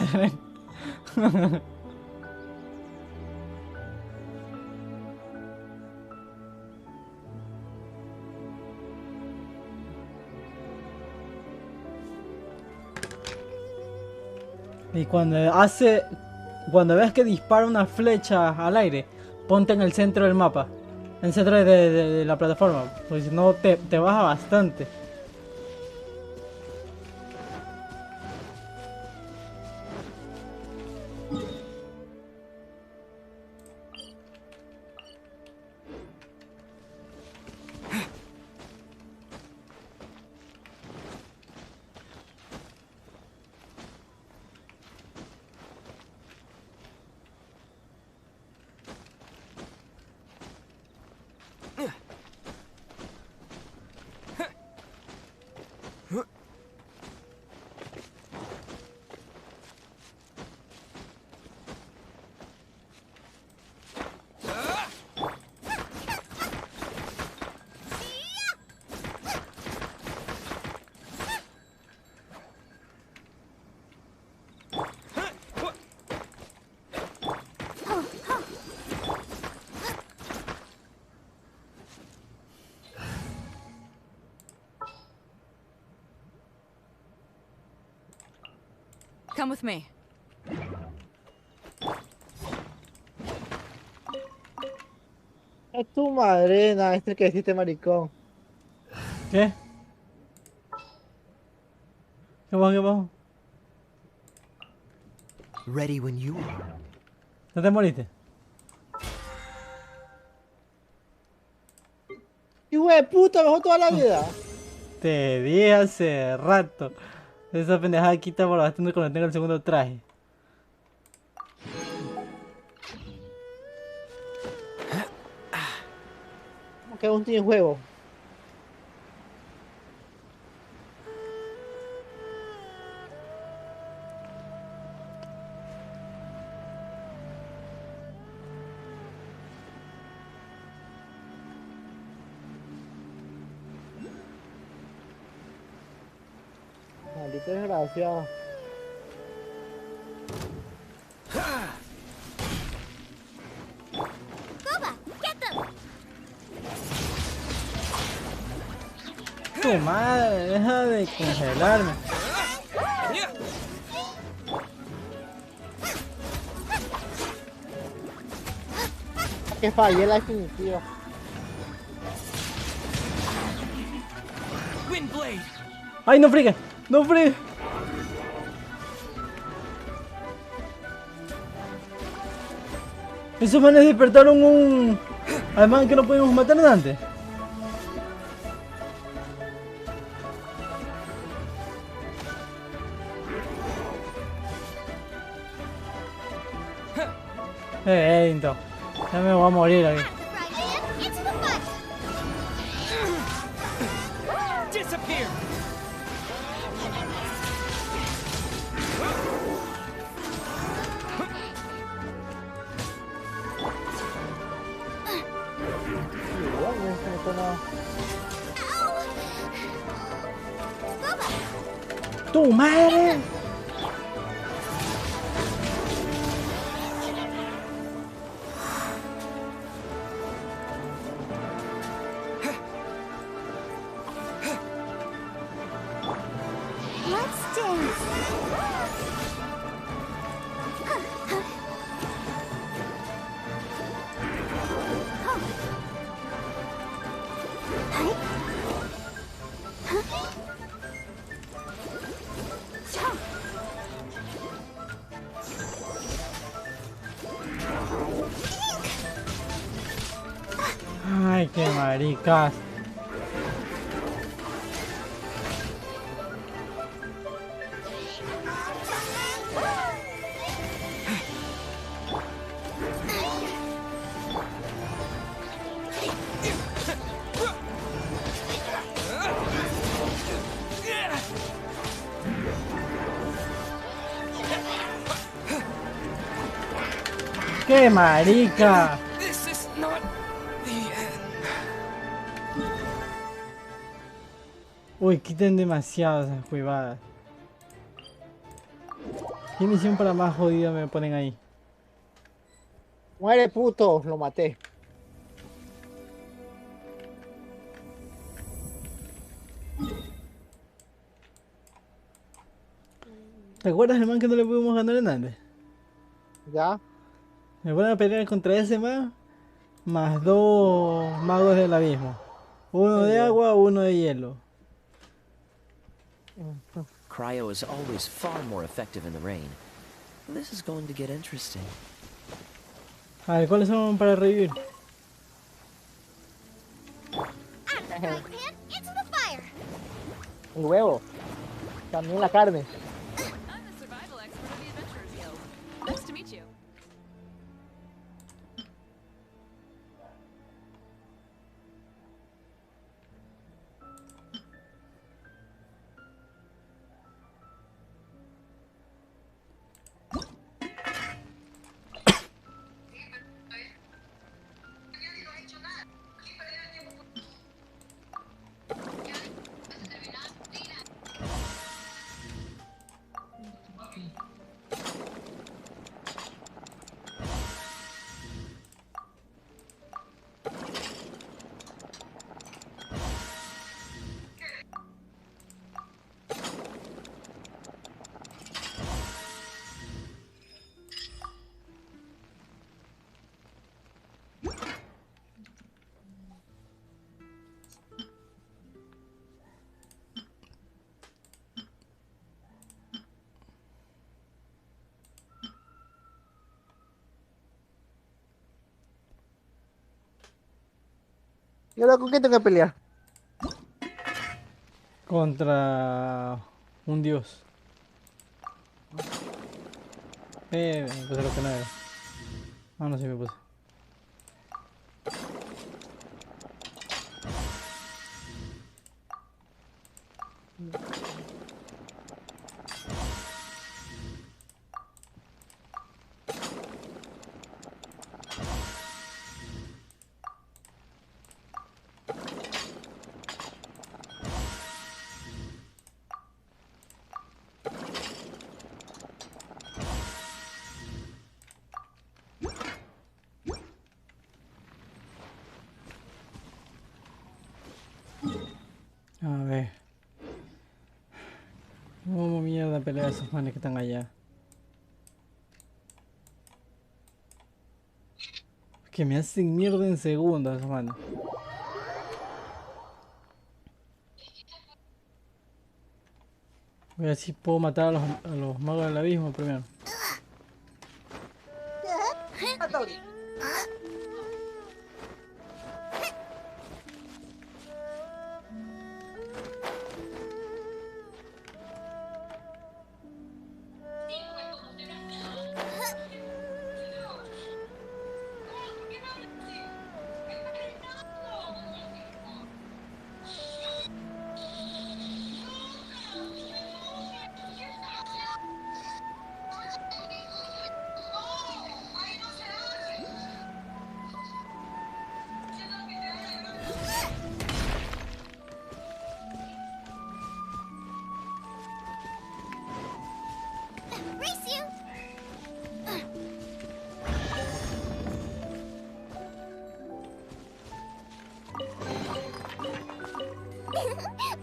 Y cuando ves que dispara una flecha al aire, ponte en el centro del mapa, en el centro de la plataforma, porque si no te baja bastante. Come with me. Es tu madrina, este que dijiste maricón. ¿Qué? ¿Qué pasó? Ready when you are. ¿No te moriste? Hijo de puta, me dejó toda la vida. Te dije hace rato. Esa pendejada quita por bastante cuando tenga el segundo traje. Como que aún tiene juego. Maldito desgraciado. Booba, get them! Tu madre, deja de congelarme. Que fallé la definitiva. Windblade. ¡Ay, no friegue! ¡No friegue! Esos manes despertaron un... Además que no podíamos matar antes. Entonces. Ya me voy a morir aquí. Disappear. ¡Tu madre! Let's dance. Ay, qué maricas. ¡Qué marica! This is not the end. Uy, quiten demasiado esas huevadas. ¿Qué misión para más jodida me ponen ahí? Muere puto, lo maté. ¿Te acuerdas del man que no le pudimos ganar en antes? Ya. Me ponen a pelear contra ese man, más dos magos del abismo. Uno de agua, uno de hielo. Cryo is always far more effective in the rain. This is going to get interesting. A ver, ¿cuáles son para revivir? El huevo. También la carne. Nice to meet you. ¿Y ahora con qué tengo que pelear? Contra un dios. Me puse lo que no era. Ah, no, sí me puse. A ver. ¿Cómo mierda pelea a esos manes que están allá? Que me hacen mierda en segundos esos manes. Voy a ver si puedo matar a los magos del abismo primero.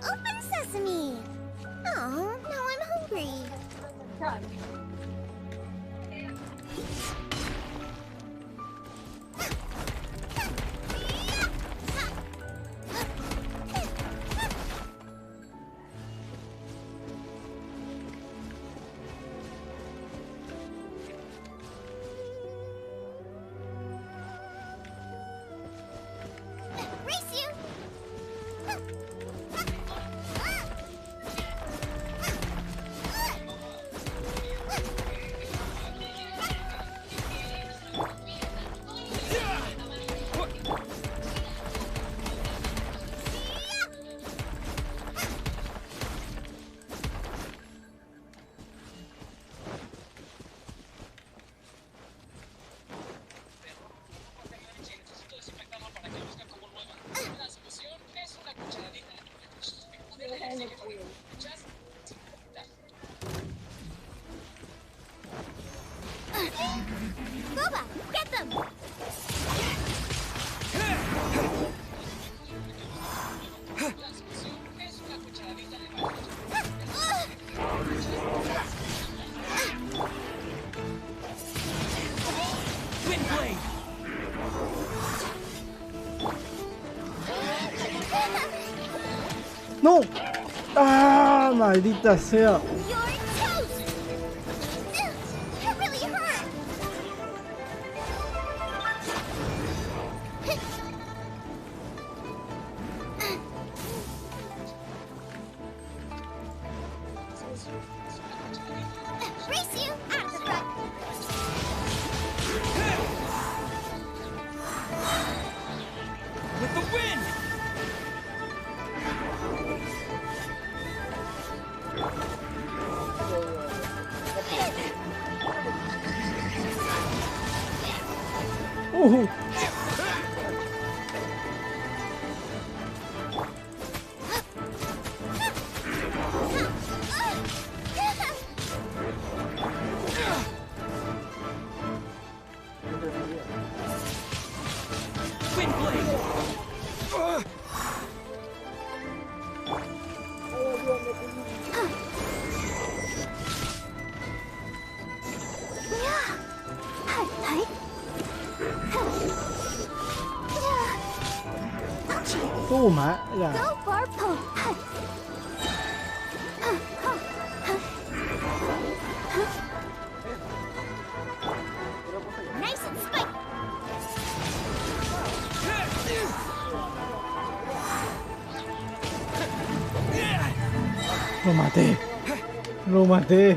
Open sesame! Oh, now I'm hungry. Race you! Boba, get them! Wind blade! ¡No! ¡Ah! ¡Maldita sea! You're toast! That really hurt! Race you out of the front! With the wind! ¡Uh! Wind blade! Toma. La... Go for pull. Nice and spike. Lo maté. Lo maté.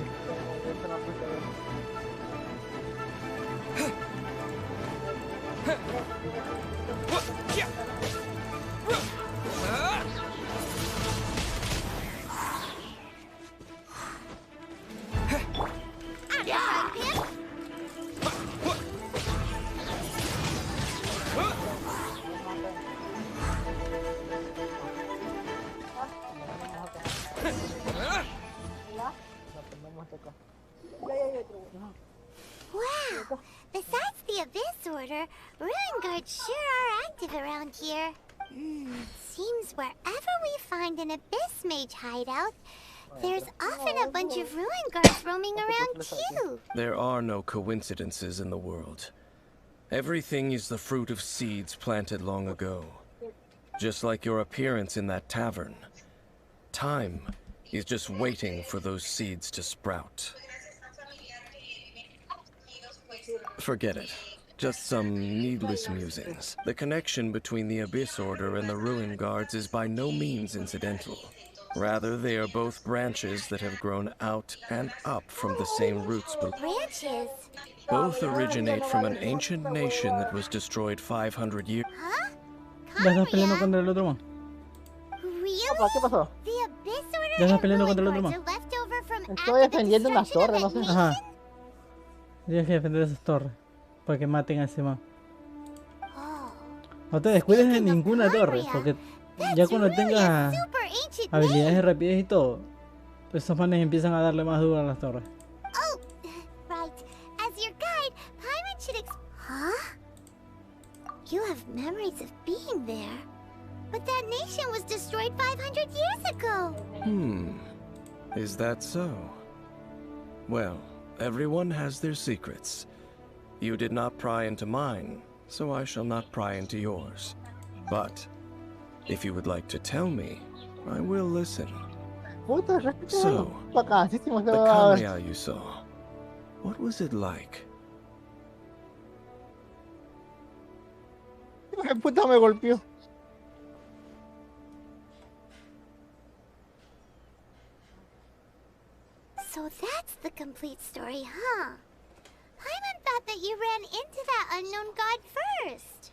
Wow! Besides the Abyss Order, Ruin Guards sure are active around here. Seems wherever we find an Abyss Mage hideout, there's often a bunch of Ruin Guards roaming around too. There are no coincidences in the world. Everything is the fruit of seeds planted long ago. Just like your appearance in that tavern. Time is just waiting for those seeds to sprout. Forget it. Just some needless musings. The connection between the Abyss Order and the Ruin Guards is by no means incidental. Rather, they are both branches that have grown out and up from the same roots. Branches? Both originate from an ancient nation that was destroyed 500 years. Huh? Ya estás peleando contra el otro man. Really? ¿Qué pasó? The Abyss Order Ya estás and peleando Ruin contra el otro Guards man. are left over from Estoy after the defendiendo unas destruction torres, of no that sé. Ajá. nation? Tienes que defender esas torres. Para que maten a ese man. Oh, No te descuides de Speaking of ninguna torre. Conria, Porque that's ya cuando really a tengas super ancient habilidades de name. rapidez y todo, pues esos manes empiezan a darle más duro a las torres. Oh, right. As your guide, Paimon should Huh? You have memories of being there. But that nation was destroyed 500 years ago. Is that so? Well, everyone has their secrets. You did not pry into mine, so I shall not pry into yours. But, if you would like to tell me, I will listen. Puta, So, bacanísimo the Conria you saw, what was it like? Puta, me golpeó. So that's the complete story, huh? Paimon thought that you ran into that unknown god first.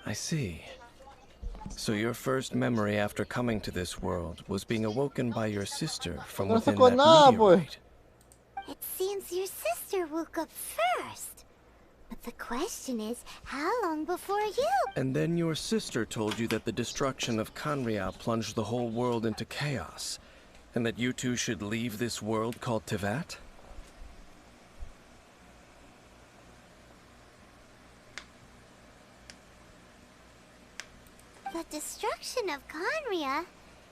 I see. So your first memory after coming to this world was being awoken by your sister from No within sacó that nada, pues. meteorite. It seems your sister woke up first. But the question is, how long before you? And then your sister told you that the destruction of Canria plunged the whole world into chaos, and that you two should leave this world called Tevat? The destruction of Conria?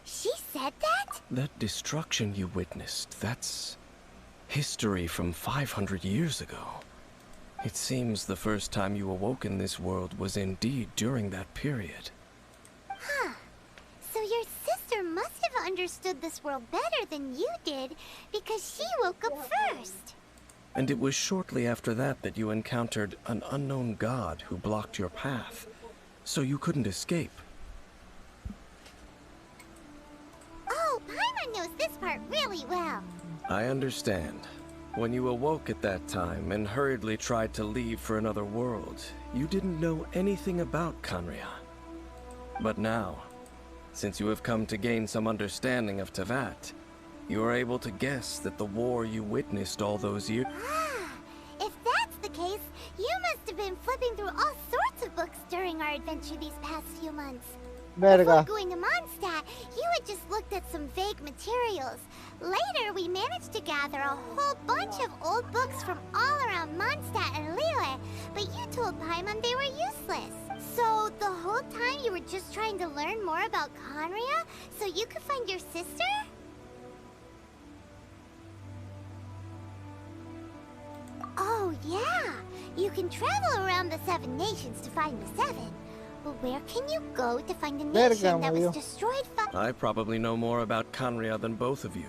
She said that? That destruction you witnessed, that's history from 500 years ago. It seems the first time you awoke in this world was indeed during that period. Huh. So your sister must have understood this world better than you did, because she woke up first. And it was shortly after that that you encountered an unknown god who blocked your path, so you couldn't escape. Oh, Paimon knows this part really well. I understand. When you awoke at that time and hurriedly tried to leave for another world, you didn't know anything about Canria. But now, since you have come to gain some understanding of Tevat, you are able to guess that the war you witnessed all those years... Ah, if that's the case, you must have been flipping through all sorts of books during our adventure these past few months. Verga. Before going to Mondstadt, you had just looked at some vague materials. Later, we managed to gather a whole bunch of old books from all around Mondstadt and Liyue, but you told Paimon they were useless. So, the whole time you were just trying to learn more about Conria, so you could find your sister? Oh, yeah! You can travel around the 7 nations to find the 7. But where can you go to find a nation that was destroyed I probably know more about Canria than both of you.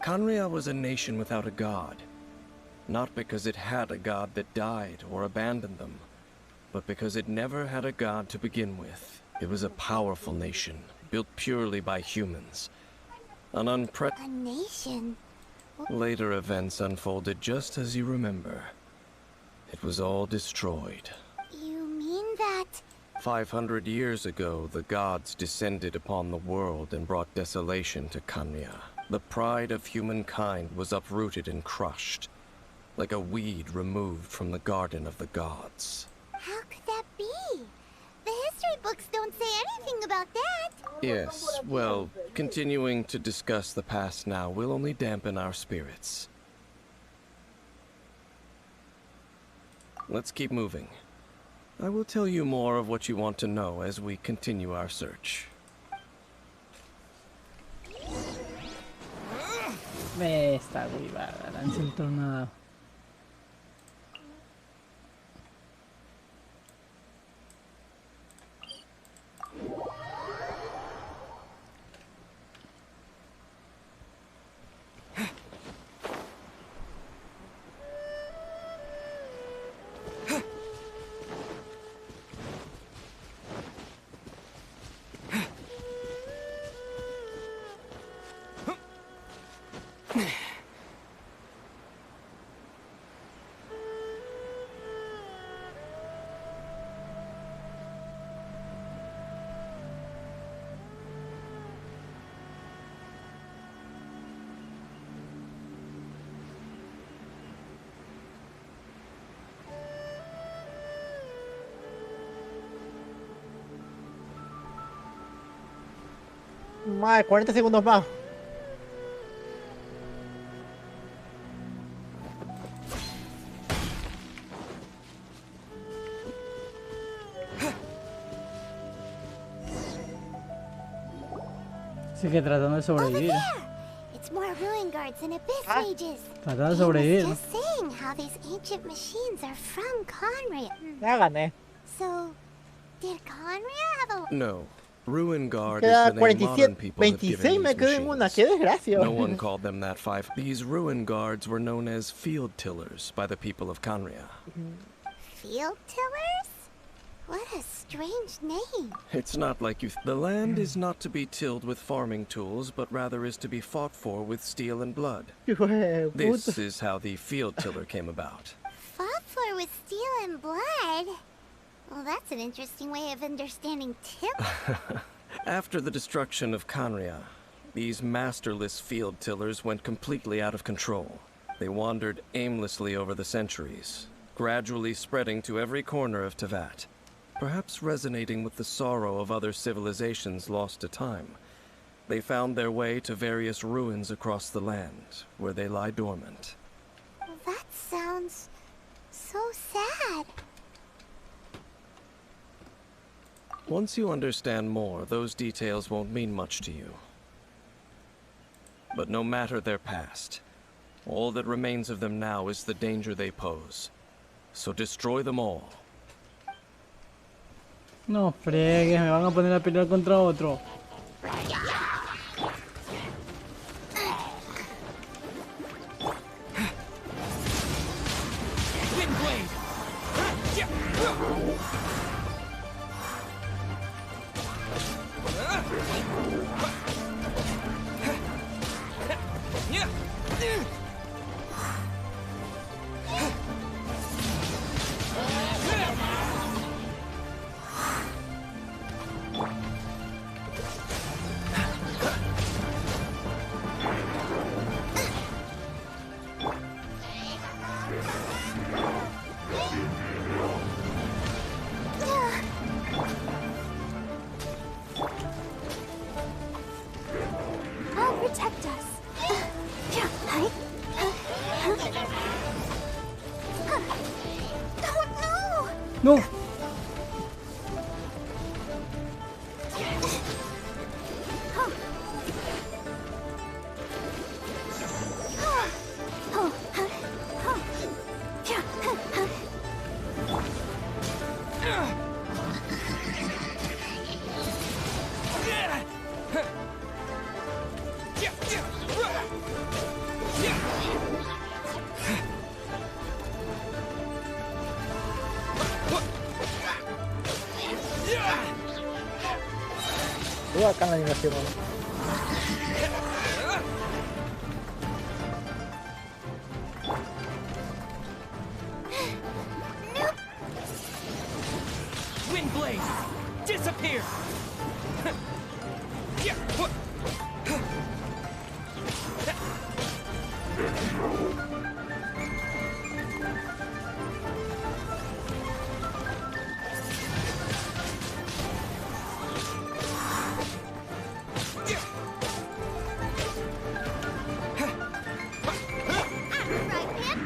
Canria was a nation without a god. Not because it had a god that died or abandoned them, but because it never had a god to begin with. It was a powerful nation, built purely by humans. An A nation? Later events unfolded just as you remember. It was all destroyed. You mean that... 500 years ago, the gods descended upon the world and brought desolation to Canria. The pride of humankind was uprooted and crushed, like a weed removed from the garden of the gods. How could that be? The history books don't say anything about that. Yes, well, continuing to discuss the past now will only dampen our spirits. Let's keep moving. I will tell you more of what you want to know as we continue our search. Esta huevada, lanza el tornado. Más, 40 segundos más. Así que tratando de sobrevivir. It's more ruin guards and abyss mages. Tratando de sobrevivir. Just saying how these ancient machines are from Conria. Ya gané. So, did Conria have a... No. Ruin Guard Queda is the name modern 47, people have 26 given me these quedé en una, machines. qué desgracia. No one called them that five. These Ruin Guards were known as field tillers by the people of Canria. Field tillers? What a strange name. It's not like you... The land is not to be tilled with farming tools, but rather is to be fought for with steel and blood. This is how the field tiller came about. Fought for with steel and blood? Well, that's an interesting way of understanding till. After the destruction of Canria, these masterless field tillers went completely out of control. They wandered aimlessly over the centuries, gradually spreading to every corner of Tevat, perhaps resonating with the sorrow of other civilizations lost to time. They found their way to various ruins across the land, where they lie dormant. That sounds so sad. Once you understand more, those details won't mean much to you. But no matter their past, all that remains of them now is the danger they pose. So destroy them all. No fregues, me van a poner a pelear contra otro. I'll protect us. Oh no! No. Bacán la animación, ¿no? Windblade! Disappear!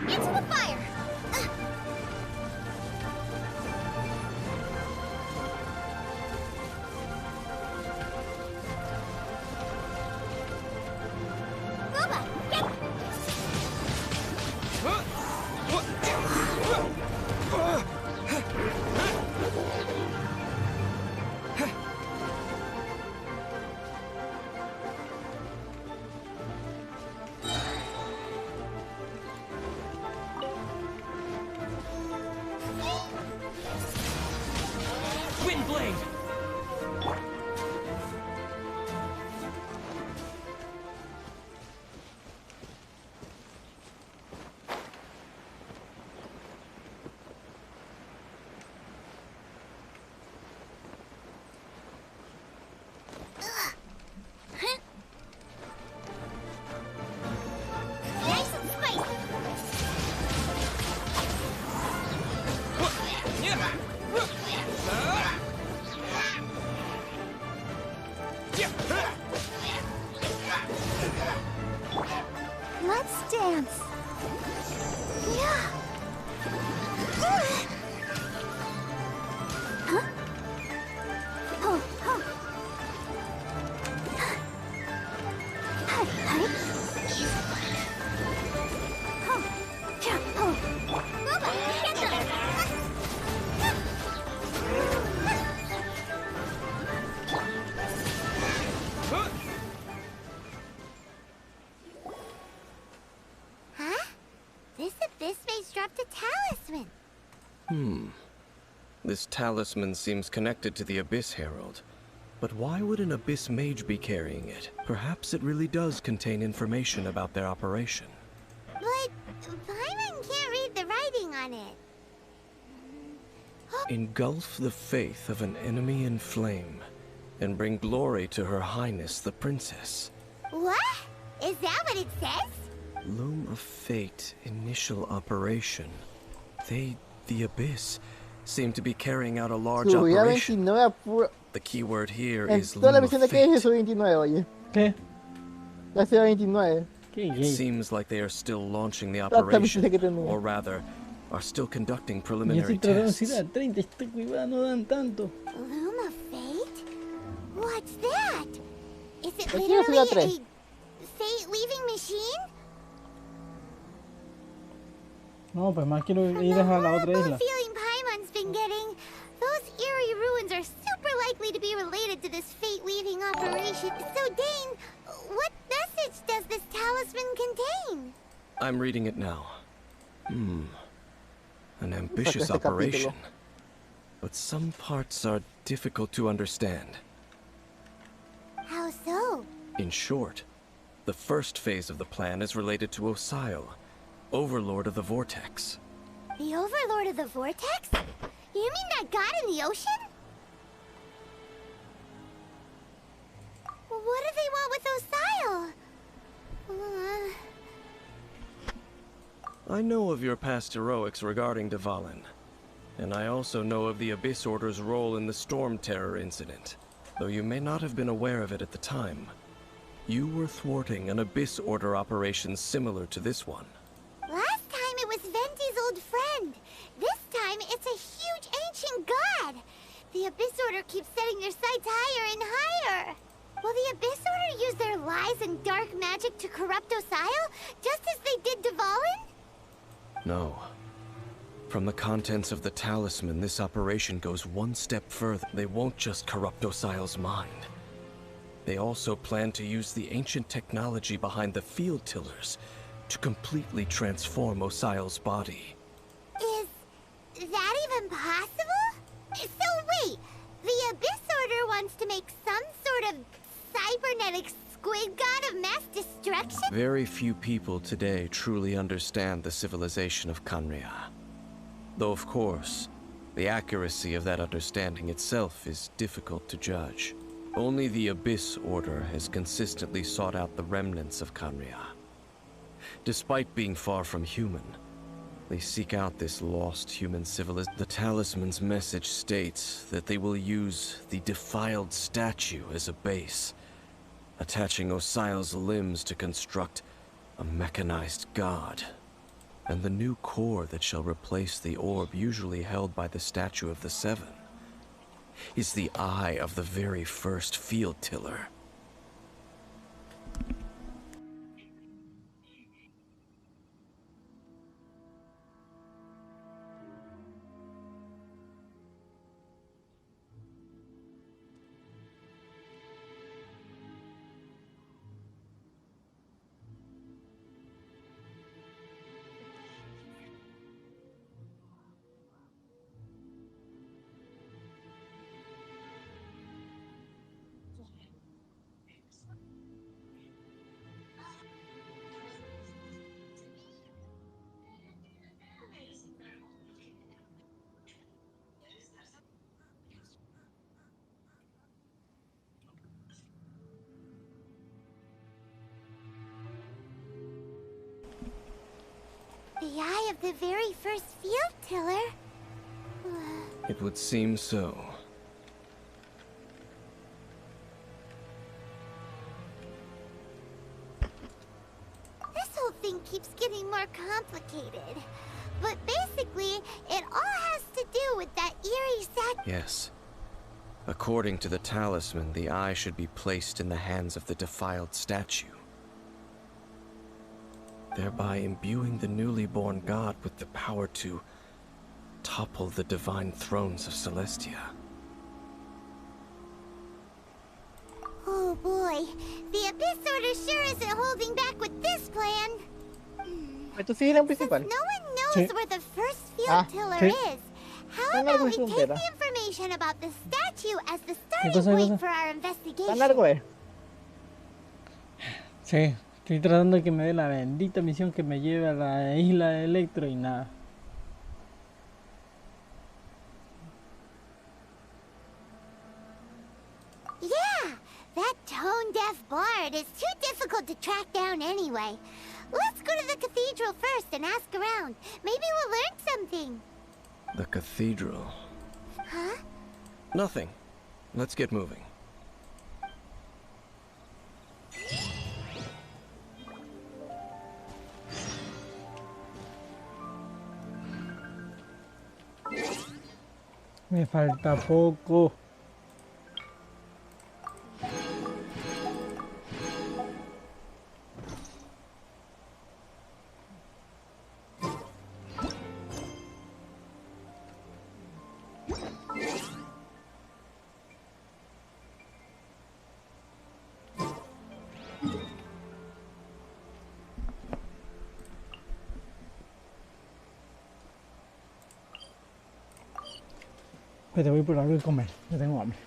Into the fire! Boba, get... Windblade! Nice and spicy! Let's dance. Yeah. Huh? Oh, oh. Hi, hi. Oh, yeah, oh. Boba, get them. Huh? This abyss mage dropped a talisman. This talisman seems connected to the Abyss Herald. But why would an Abyss Mage be carrying it? Perhaps it really does contain information about their operation. But Paimon can't read the writing on it. Engulf the faith of an enemy in flame, and bring glory to Her Highness the Princess. What? Is that what it says? Loom of Fate, initial operation. They, the Abyss, seem to be carrying out a large Subí a operation. 29 a pura... The key word here En is toda la Loom of misión de que Fate. dije subí 29, oye. ¿Qué? Ya estoy a 29. It seems like they are still launching the Tanta operation, misión que tenía. or rather, are still conducting Yo preliminary estoy tratando de tests. ir a 30, este cuidado no dan tanto. Loom of Fate? What's that? Is it Yo quiero subir a literally 3. a fate-leaving machine? No, pues más quiero ir a la otra isla. Feeling Paimon's been getting. Those eerie ruins are super likely to be related to this fate-leaving operation. So, Dane, what message does this talisman contain? I'm reading it now. An ambitious este operation. capítulo. But some parts are difficult to understand. How so? In short, the first phase of the plan is related to Osial, Overlord of the Vortex. The Overlord of the Vortex? You mean that god in the ocean? What do they want with Osial? I know of your past heroics regarding Dvalin, and I also know of the Abyss Order's role in the Storm Terror incident. Though you may not have been aware of it at the time, you were thwarting an Abyss Order operation similar to this one. Last time it was Venti's old friend. This time it's a huge ancient god. The Abyss Order keeps setting their sights higher and higher. Will the Abyss Order use their lies and dark magic to corrupt Osial, just as they did Dvalin? No. From the contents of the talisman, this operation goes one step further. They won't just corrupt Osial's mind. They also plan to use the ancient technology behind the field tillers to completely transform Osial's body. Is that even possible? So wait, the Abyss Order wants to make some sort of cybernetic squid god of mass destruction? Very few people today truly understand the civilization of Khaenri'ah. Though of course, the accuracy of that understanding itself is difficult to judge. Only the Abyss Order has consistently sought out the remnants of Khaenri'ah. Despite being far from human, they seek out this lost human civilization. The talisman's message states that they will use the defiled statue as a base, attaching Osial's limbs to construct a mechanized god. And the new core that shall replace the orb usually held by the Statue of the Seven is the eye of the very first field tiller. The eye of the very first field tiller? It would seem so. This whole thing keeps getting more complicated. But basically, it all has to do with that eerie Yes. According to the talisman, the eye should be placed in the hands of the defiled statue, thereby imbuing the newly born god with the power to topple the divine thrones of Celestia. Oh boy, the Abyss Order sure isn't holding back with this plan. Esto sí era un principal. No one knows where the first field tiller sí. is. How Tan about largo we es take un the tera. information about the statue as the ¿Qué starting cosa, qué point cosa? for our Tan investigation? largo es. Sí, estoy tratando de que me dé la bendita misión que me lleve a la isla de Electro y nada. Yeah, that tone-deaf bard is too difficult to track down anyway. Let's go to the cathedral first and ask around. Maybe we'll learn something. The cathedral. Huh? Nothing. Let's get moving. Me falta poco. Pero voy por algo y comer, yo tengo hambre.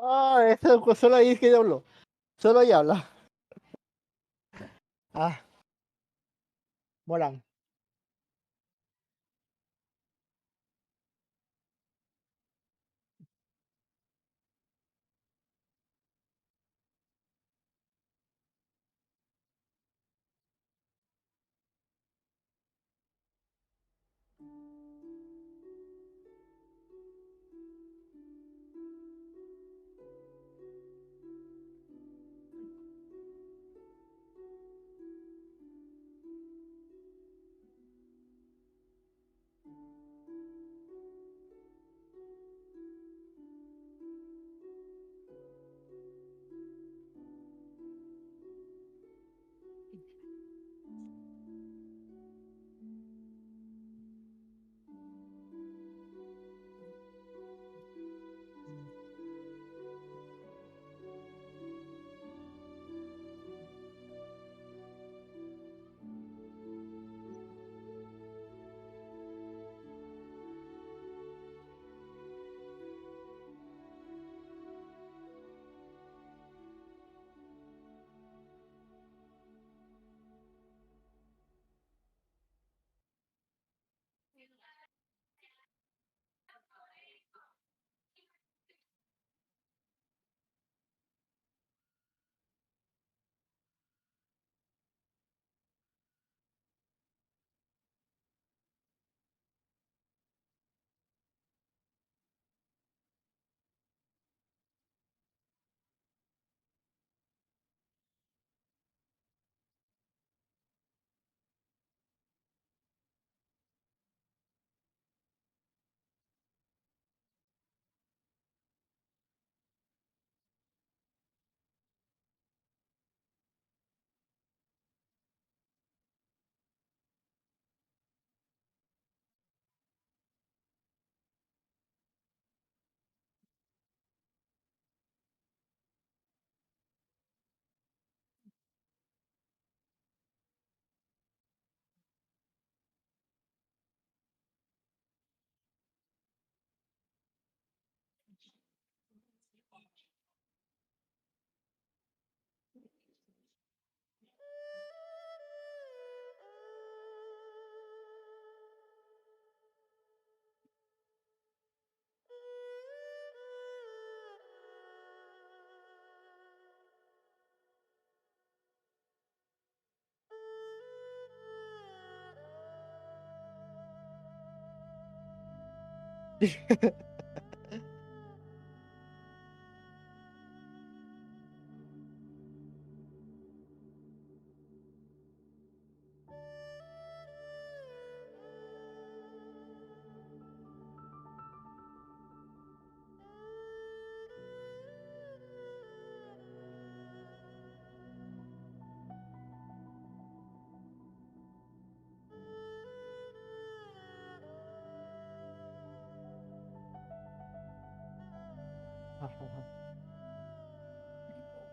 Ah, eso, solo ahí es que yo hablo. Solo ahí habla. Ah, molan.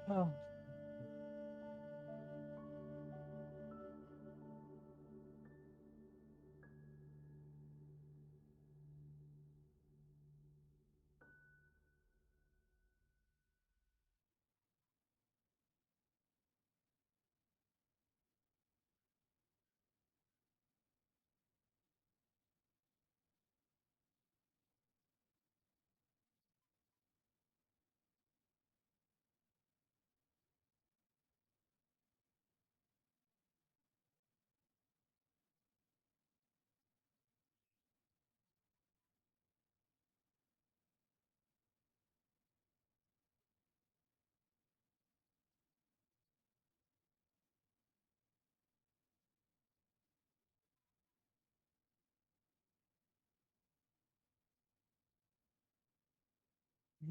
Ah,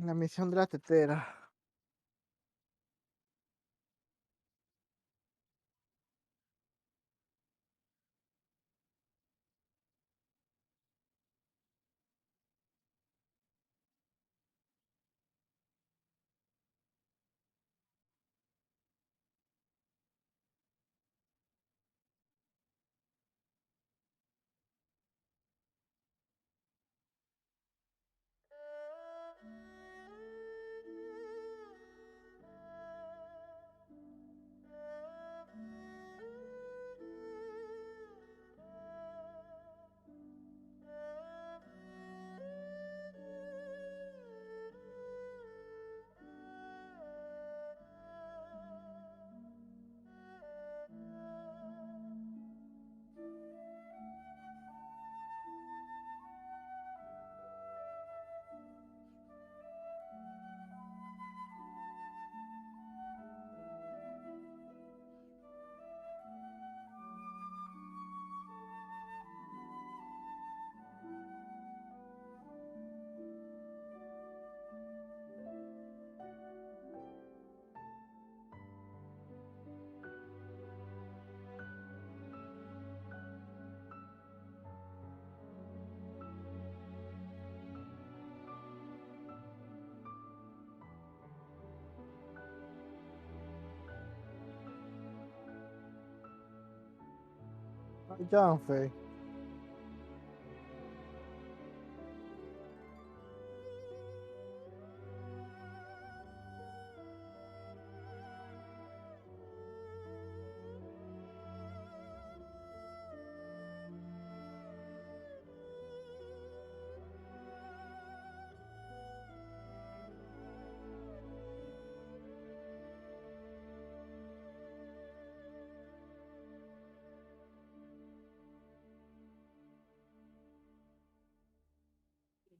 la misión de la tetera. John Fay.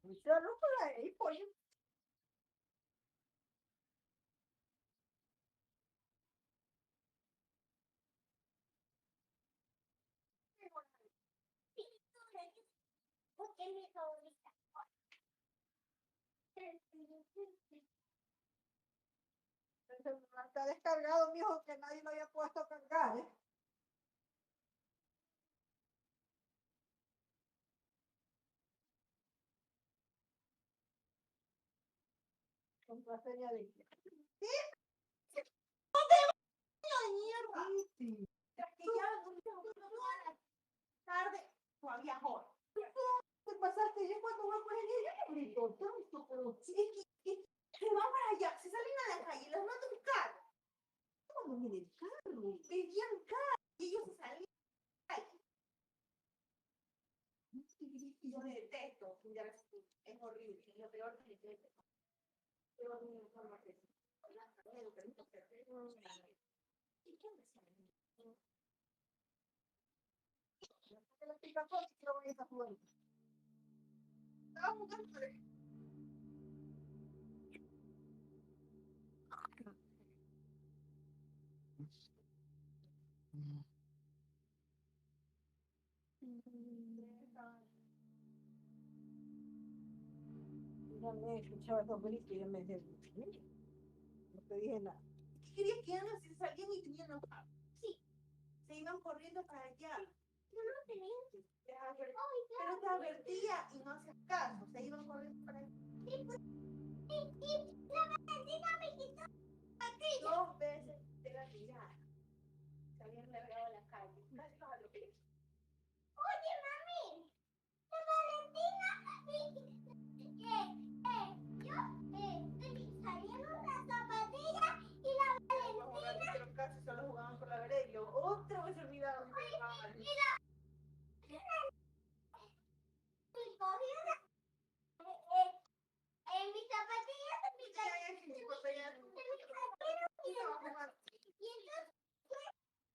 Luciano por ahí, pollo. El celular está descargado, mijo, que nadie lo había puesto a cargar, ¿eh? Contraseña de qué. ¿Sí? Mierda. Sí. Tras que ya toda la tarde todavía joder. Te pasaste yo cuando voy por el día, yo le grito tanto, pero sí, que van para allá, se salen a la calle, les mando un carro. Cuando en el carro, pedían carro, y ellos se salían a la calle. Y yo me detesto, es horrible, es lo peor que me detesto. Pero no forma que ¿y qué me sale? La explicación que quiero ver esa fuente. Ya me escuchaba todo bonito y ya me decía, no te dije nada. Quería que Ana se salían y tenían enojado. Sí, se iban corriendo para allá. No, no tenían. Pero te advertía y no hacías caso, se iban corriendo para allá. Sí, pues, la Valentina me quitó la patilla. 2 veces te la tiraron. Se habían largado a la calle. Casi los atropellan. Oye, mami, la Valentina salieron las zapatillas y la Valentina. Casi solo jugaban por la vereda y yo otra vez olvidaba. En mis zapatillas, en mis zapatillas, y entonces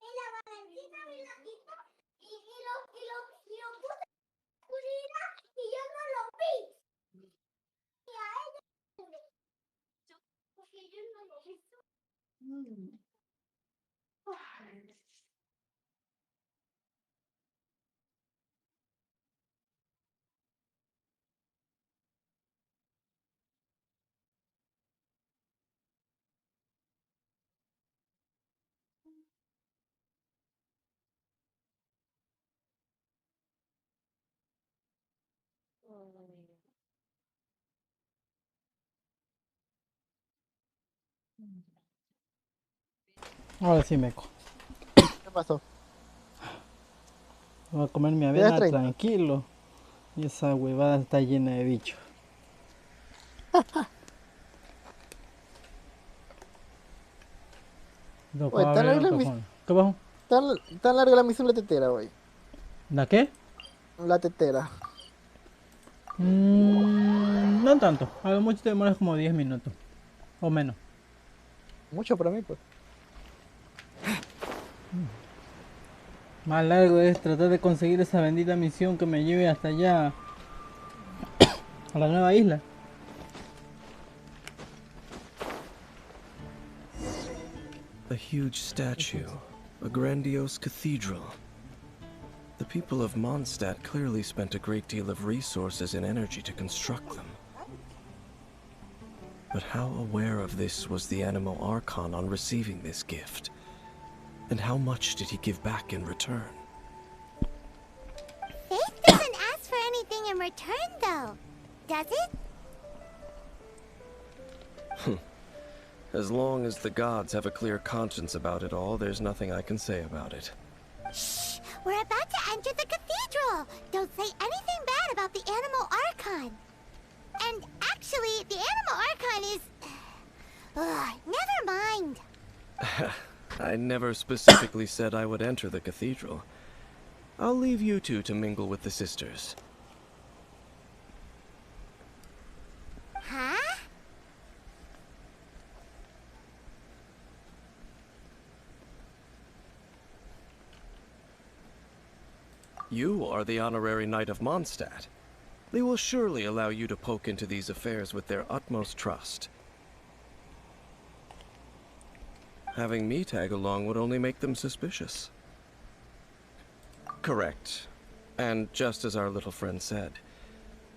la Valentina me la quitó y lo puse en la oscuridad y yo no lo vi. Y a ella, porque yo no lo vi. Ahora sí, meco. ¿Qué pasó? Voy a comer mi ¿Tienes avena 30? tranquilo. Y esa huevada está llena de bichos. Tocó Oye, abrir otro fondo. ¿Qué pasó? tan larga la misión la tetera, güey. ¿La qué? La tetera. No tanto. A lo mucho te demoras como 10 minutos. O menos. Mucho para mí, pues. Más largo es tratar de conseguir esa bendita misión que me lleve hasta allá. A la nueva isla. A huge statue, a grandiose cathedral. The people of Mondstadt clearly spent a great deal of resources and energy to construct them. But how aware of this was the Animo Archon on receiving this gift? And how much did he give back in return? Faith doesn't ask for anything in return, though. Does it? As long as the gods have a clear conscience about it all, there's nothing I can say about it. Shh! We're about to enter the cathedral! Don't say anything bad about the Animo Archon. And actually, the Animo Archon is... never mind. I never specifically said I would enter the cathedral. I'll leave you two to mingle with the sisters. Huh? You are the honorary knight of Mondstadt. They will surely allow you to poke into these affairs with their utmost trust. Having me tag along would only make them suspicious. Correct. And just as our little friend said,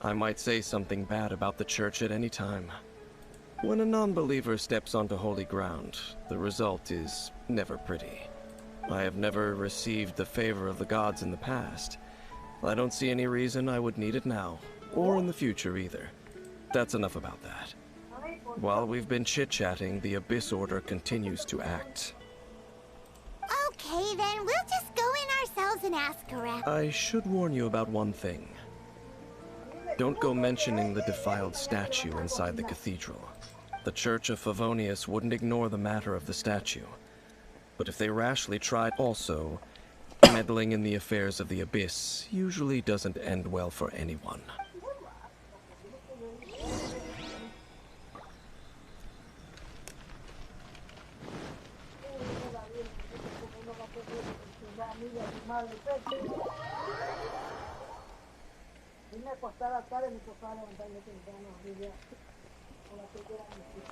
I might say something bad about the church at any time. When a non-believer steps onto holy ground, the result is never pretty. I have never received the favor of the gods in the past. I don't see any reason I would need it now, or in the future either. That's enough about that. While we've been chit-chatting, the Abyss Order continues to act. Okay, then we'll just go in ourselves and ask around. I should warn you about one thing. Don't go mentioning the defiled statue inside the cathedral. The Church of Favonius wouldn't ignore the matter of the statue. But if they rashly tried, also, meddling in the affairs of the Abyss usually doesn't end well for anyone. acostar acá de mi sofá, levantarme temprano, Lidia. Con la que quieran decir.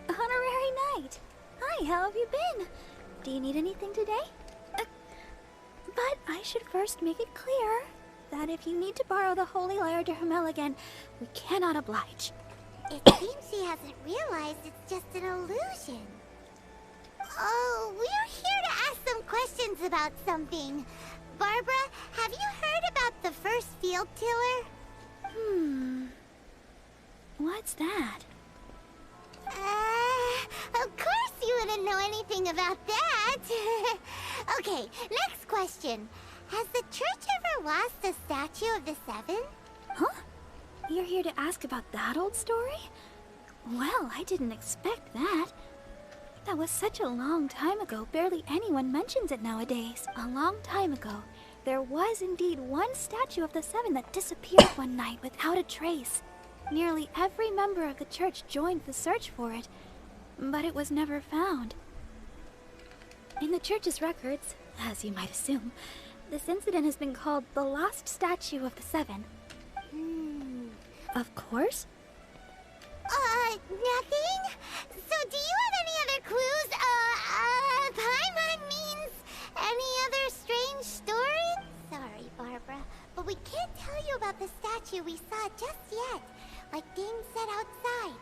Honorary Knight! Hi, how have you been? Do you need anything today? But I should first make it clear that if you need to borrow the Holy Lyre de Hermel again, we cannot oblige. It seems she hasn't realized it's just an illusion. Oh, we're here to ask some questions about something. Barbara, have you heard about the first field tiller? What's that? Of course you wouldn't know anything about that. Okay, next question. Has the church ever lost a statue of the Seven? Huh? You're here to ask about that old story? Well, I didn't expect that. That was such a long time ago, barely anyone mentions it nowadays. A long time ago, there was indeed one statue of the Seven that disappeared one night without a trace. Nearly every member of the church joined the search for it, but it was never found. In the church's records, as you might assume, this incident has been called the Lost Statue of the Seven. Of course. Nothing? So do you have any other clues? Paimon means any other strange stories? Sorry, Barbara, but we can't tell you about the statue we saw just yet. Like Dane said outside.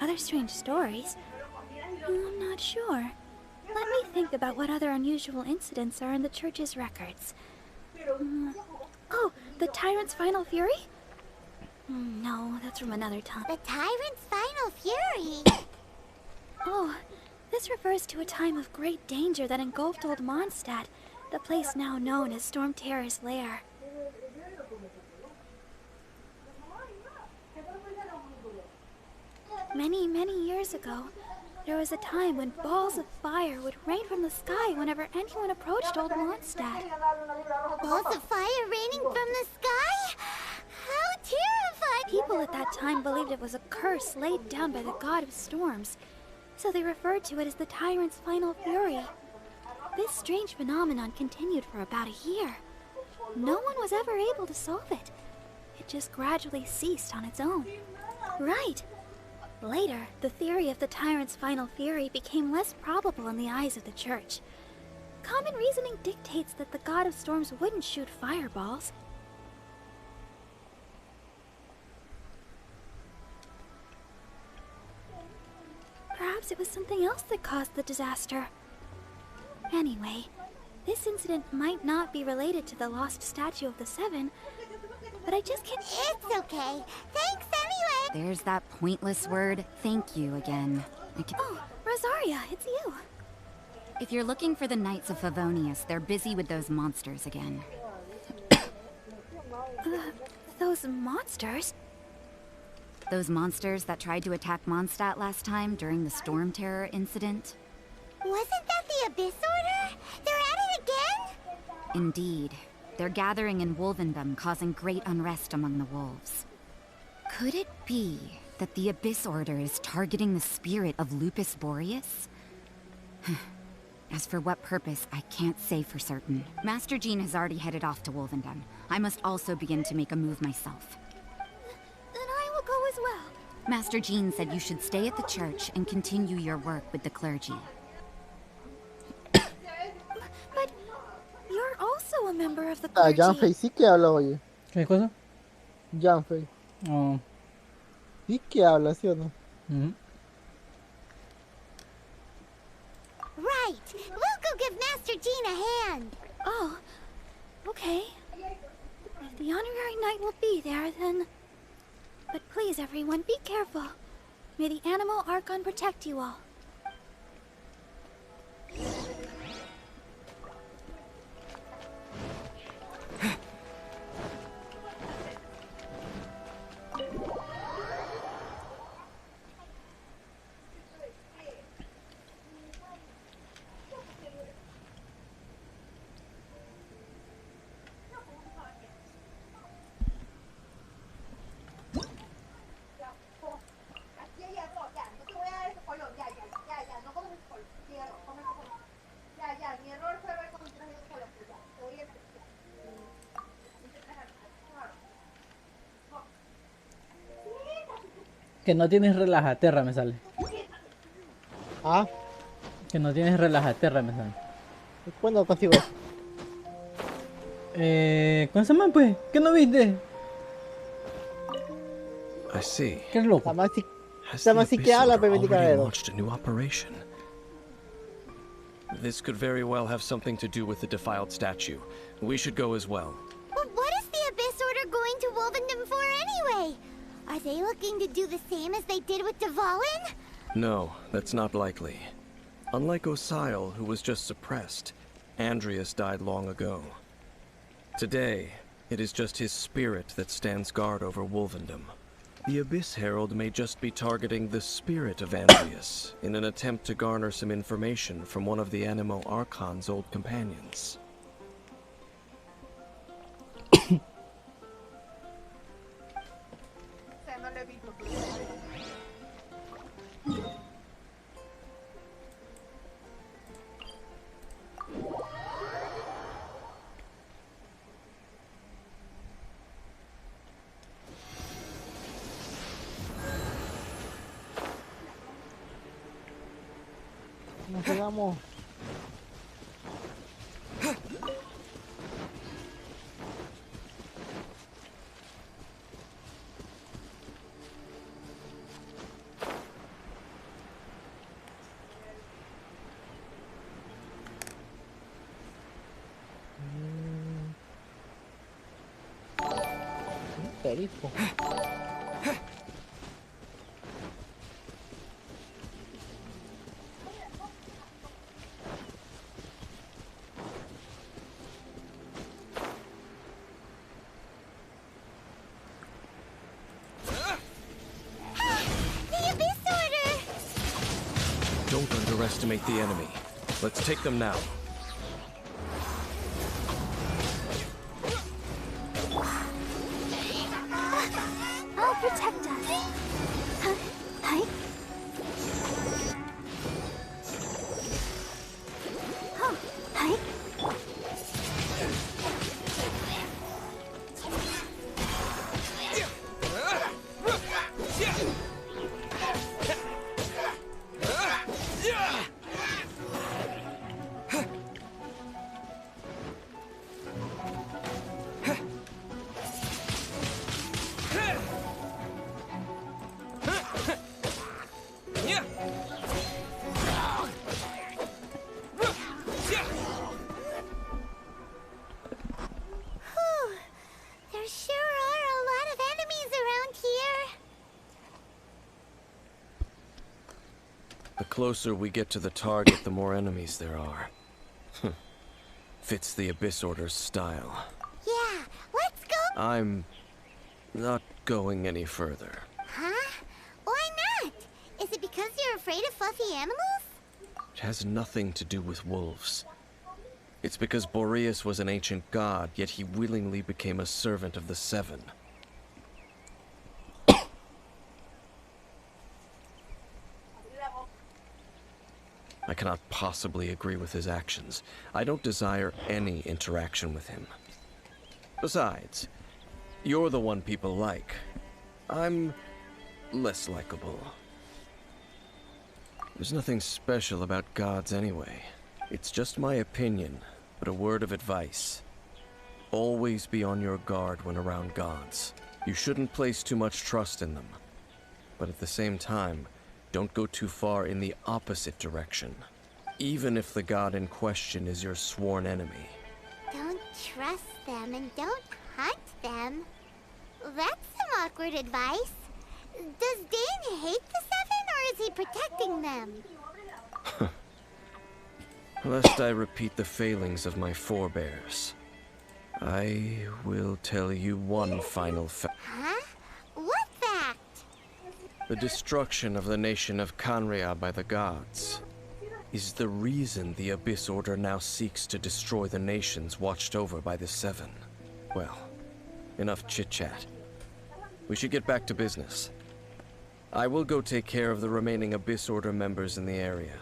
Other strange stories? I'm not sure. Let me think about what other unusual incidents are in the church's records. Oh, the Tyrant's Final Fury? No, that's from another time. The Tyrant's Final Fury? Oh, this refers to a time of great danger that engulfed Old Mondstadt, the place now known as Storm Terror's lair. Many, many years ago, there was a time when balls of fire would rain from the sky whenever anyone approached Old Mondstadt. Balls of fire raining from the sky? How terrifying! People at that time believed it was a curse laid down by the god of storms, so they referred to it as the Tyrant's Final Fury. This strange phenomenon continued for about a year. No one was ever able to solve it. It just gradually ceased on its own. Right. Later, the theory of the Tyrant's Final Fury became less probable in the eyes of the church. Common reasoning dictates that the god of storms wouldn't shoot fireballs. Perhaps it was something else that caused the disaster. Anyway, this incident might not be related to the lost statue of the Seven, but I just can't— It's okay. Thanks anyway. There's that pointless word, thank you, again. Oh, Rosaria, it's you. If you're looking for the Knights of Favonius, they're busy with those monsters again. Those monsters? Those monsters that tried to attack Mondstadt last time during the Storm Terror incident? Wasn't that the Abyss Order? They're at it again? Indeed. They're gathering in Wolvendom, causing great unrest among the wolves. Could it be that the Abyss Order is targeting the spirit of Lupus Boreas? As for what purpose, I can't say for certain. Master Jean has already headed off to Wolvendom. I must also begin to make a move myself. Then I will go as well. Master Jean said you should stay at the church and continue your work with the clergy. But you're also a member of the clergy. Janfei sí que habla, oye. ¿Qué cosa? Janfei. Oh. Sí que habla, ¿sí o no? Right. We'll go give Master Jean a hand. Oh, okay. If the Honorary Knight will be there, then... But please, everyone, be careful. May the Animal Archon protect you all. Que no tienes relajaterra, me sale. Ah. Que no tienes relajaterra, me sale. ¿Cuándo consigo? ¿Cómo se llama, pues? ¿Qué no viste? I see. Qué loco. Has the Abyss Order already launched a new operation? This could very well have something to do with the defiled statue. We should go as well. But what is the Abyss Order going to Wolvendom for anyway? Are they looking to do the same as they did with Dvalin? No, that's not likely. Unlike Osile, who was just suppressed, Andreas died long ago. Today, it is just his spirit that stands guard over Wolvendom. The Abyss Herald may just be targeting the spirit of Andreas in an attempt to garner some information from one of the Animo Archon's old companions. Nos quedamos. Perico. Don't underestimate the enemy. Let's take them now. I'll protect us. Hi. Oh, hi. There sure are a lot of enemies around here. The closer we get to the target, the more enemies there are. Fits the Abyss Order's style. Yeah, let's go. I'm not going any further. Huh? Why not? Is it because you're afraid of fluffy animals? It has nothing to do with wolves. It's because Boreas was an ancient god, yet he willingly became a servant of the Seven. I cannot possibly agree with his actions. I don't desire any interaction with him. Besides, you're the one people like. I'm less likable. There's nothing special about gods anyway. It's just my opinion, but a word of advice. Always be on your guard when around gods. You shouldn't place too much trust in them. But at the same time, don't go too far in the opposite direction. Even if the god in question is your sworn enemy. Don't trust them and don't hunt them. That's some awkward advice. Does Dane hate the Seven, or is he protecting them? Lest I repeat the failings of my forebears, I will tell you one final fact. Huh? What fact? The destruction of the nation of Canria by the gods is the reason the Abyss Order now seeks to destroy the nations watched over by the Seven. Well, enough chit-chat. We should get back to business. I will go take care of the remaining Abyss Order members in the area.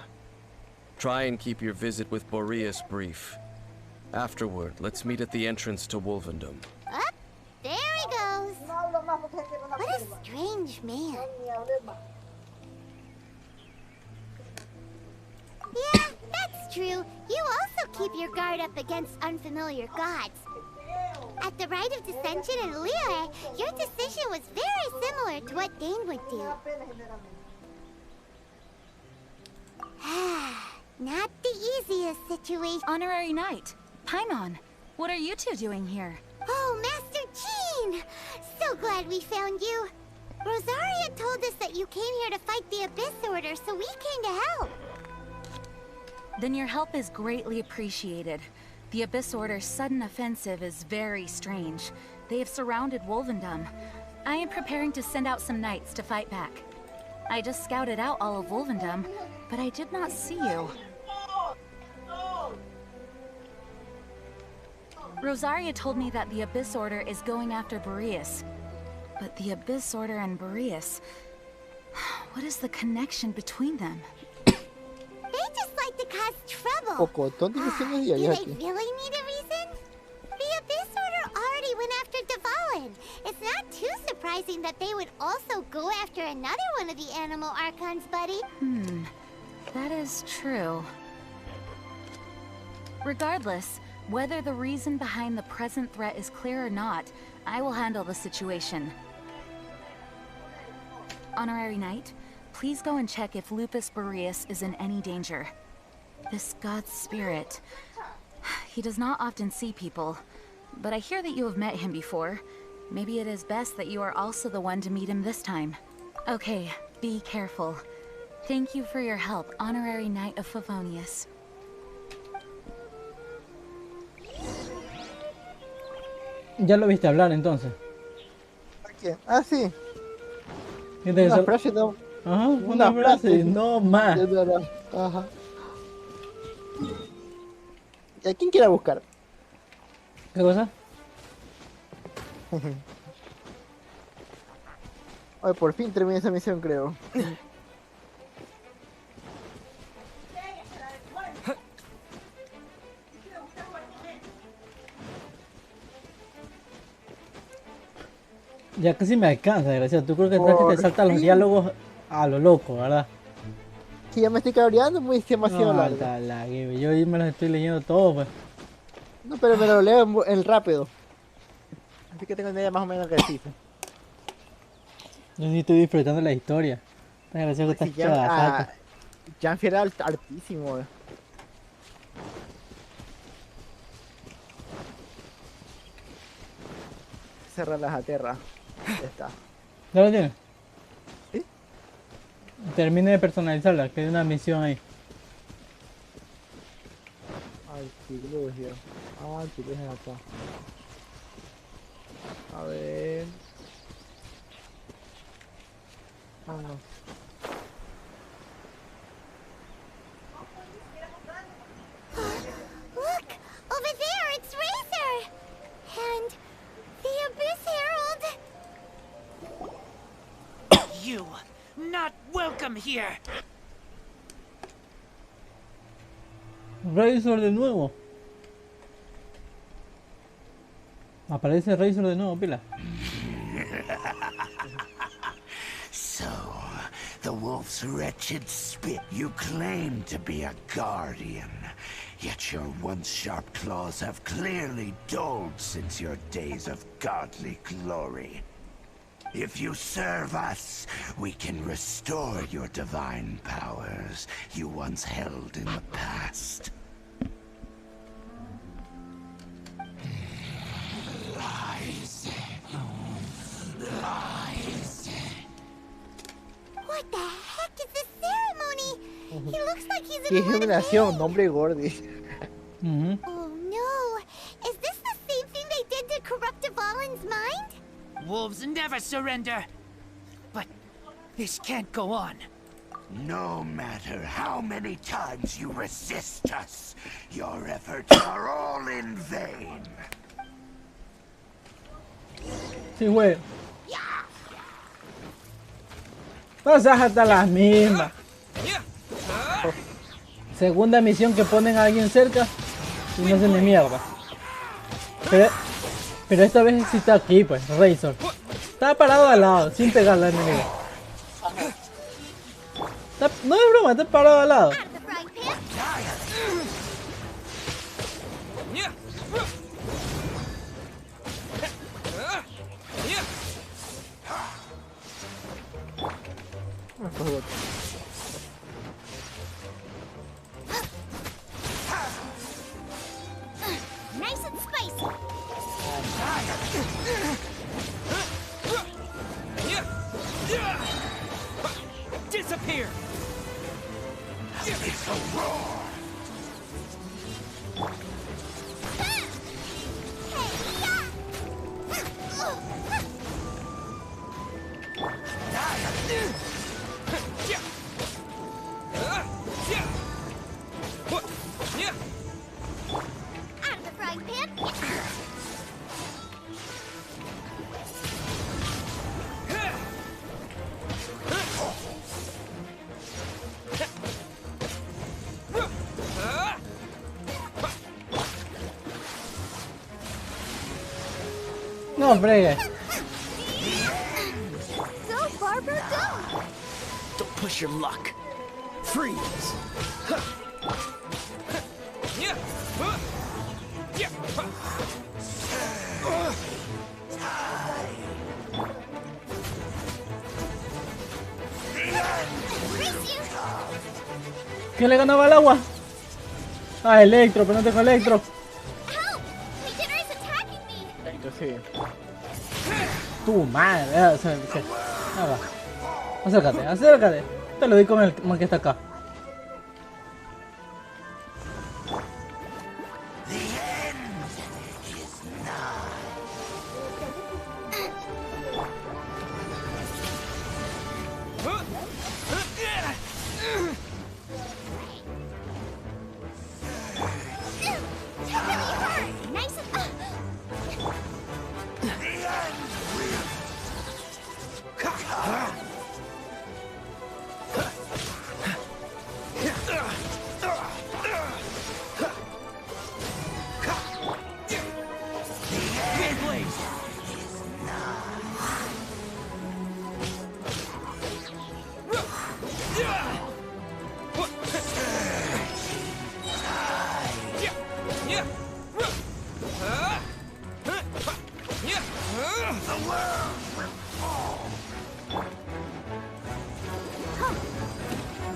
Try and keep your visit with Boreas brief. Afterward, let's meet at the entrance to Wolvendom. Up, there he goes. What a strange man. Yeah, that's true. You also keep your guard up against unfamiliar gods. At the Rite of Dissension in Liyue, your decision was very similar to what Dane would do. Not the easiest situation. Honorary Knight, Paimon, what are you two doing here? Oh, Master Jean! So glad we found you. Rosaria told us that you came here to fight the Abyss Order, so we came to help. Then your help is greatly appreciated. The Abyss Order's sudden offensive is very strange. They have surrounded Wolvendom. I am preparing to send out some knights to fight back. I just scouted out all of Wolvendom, but I did not see you. Rosaria told me that the Abyss Order is going after Boreas. But the Abyss Order and Boreas... What is the connection between them? They just like to cause trouble. Do they really need a reason? The Abyss Order already went after Dvalin. It's not too surprising that they would also go after another one of the Animal Archons, buddy. That is true. Regardless, whether the reason behind the present threat is clear or not, I will handle the situation. Honorary Knight, please go and check if Lupus Boreas is in any danger. This god's spirit... He does not often see people, but I hear that you have met him before. Maybe it is best that you are also the one to meet him this time. Okay, be careful. Thank you for your help, Honorary Knight of Favonius. Ya lo viste hablar entonces. ¿A quién? Ah, sí. Una frase no. Ajá, una frase, no más. Ajá. ¿Y a quién quiere buscar? ¿Qué cosa? Ay, por fin terminé esa misión, creo. Ya casi me alcanza, desgraciado. Tú creo que te saltan los diálogos a lo loco, ¿verdad? Sí, ya me estoy cabreando, muy demasiado largo. Yo me los estoy leyendo todos, pues. No, pero me lo leo en rápido. Así que tengo una idea más o menos que decir. Yo sí estoy disfrutando la historia. Desgraciado que estás chavasaco. Janfi era altísimo, Cerrar las aterras. Ya está. ¿Ya lo tienes? ¿Sí? Termine de personalizarla, que hay una misión ahí. Artilugio. Ah, artilugio acá. A ver. Ah, no. Look! Over there, it's Razor! And the Abyss Herald! You! Not welcome here! Razor de nuevo. Aparece Razor de nuevo, pila. So, the wolf's wretched spit. You claim to be a guardian, yet your once sharp claws have clearly dulled since your days of godly glory. If you serve us, we can restore your divine powers you once held in the past. Lies. Lies. What the heck is this ceremony? He looks like he's Qué in a lot of generación, pain. nombre Gordy. Oh no! Is this the same thing they did to corrupt Dvalin's mind? Wolves never surrender! But this can't go on. No matter how many times you resist us, your efforts are all in vain. Sí, güey. No seas hasta las mismas. Segunda misión que ponen a alguien cerca y no hacen ni mierda. Pero esta vez sí está aquí, pues, Razor. Estaba parado al lado, sin pegarle al enemigo. No es broma, está parado al lado. Nice and spicy. Disappear. It's a roar. Out of the frying pan. No fregues. Go, Barber, go! Don't push your luck. Freeze. ¿Quién le ganaba al agua? Ah, Electro, pero no tengo Electro. Sí. Tu madre. Acércate, acércate. Te lo di con el man que está acá. Nice and...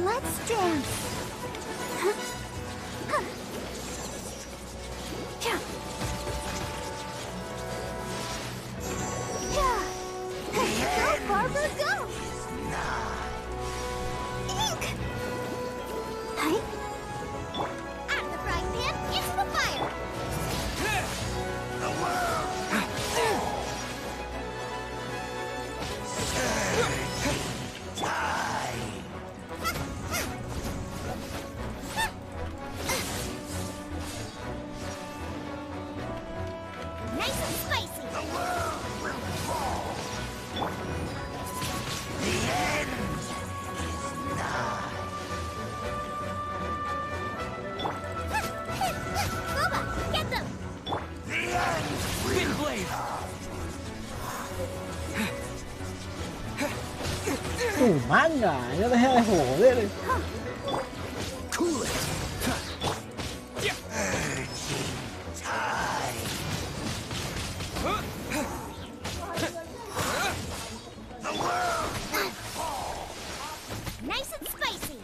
Let's dance. Go, Barbara, go! Ink! Hey? Out of the frying pan, into the fire! Nice and spicy! The world will fall! The end is nigh! Boba, get them! The end will blade! Tu manga, ya deja de joder. Cool it. Nice and spicy!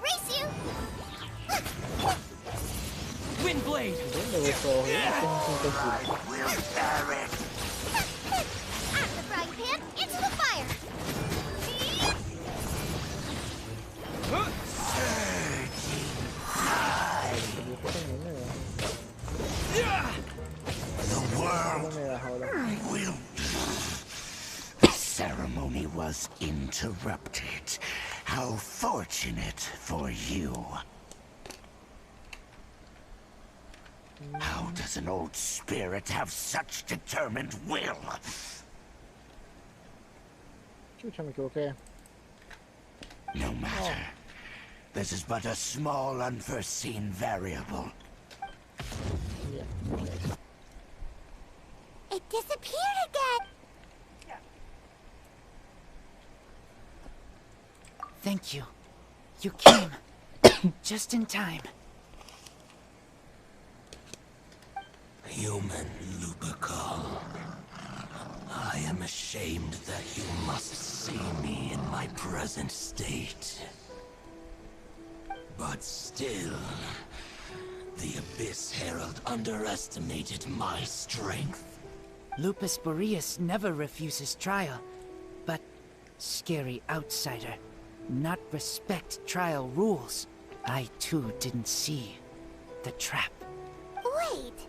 Race you! Wind blade. We'll bear it. Out of the frying pan, into the fire! The world will... The ceremony was interrupted. How fortunate for you. How does an old spirit have such determined will? Chucha, me equivoqué. No matter. This is but a small, unforeseen variable. It disappeared again. Thank you. You came. Just in time. Human Lupercal, I am ashamed that you must see me in my present state. But still, the Abyss Herald underestimated my strength. Lupus Boreas never refuses trial, but scary outsider, not respect trial rules. I too didn't see the trap. Wait,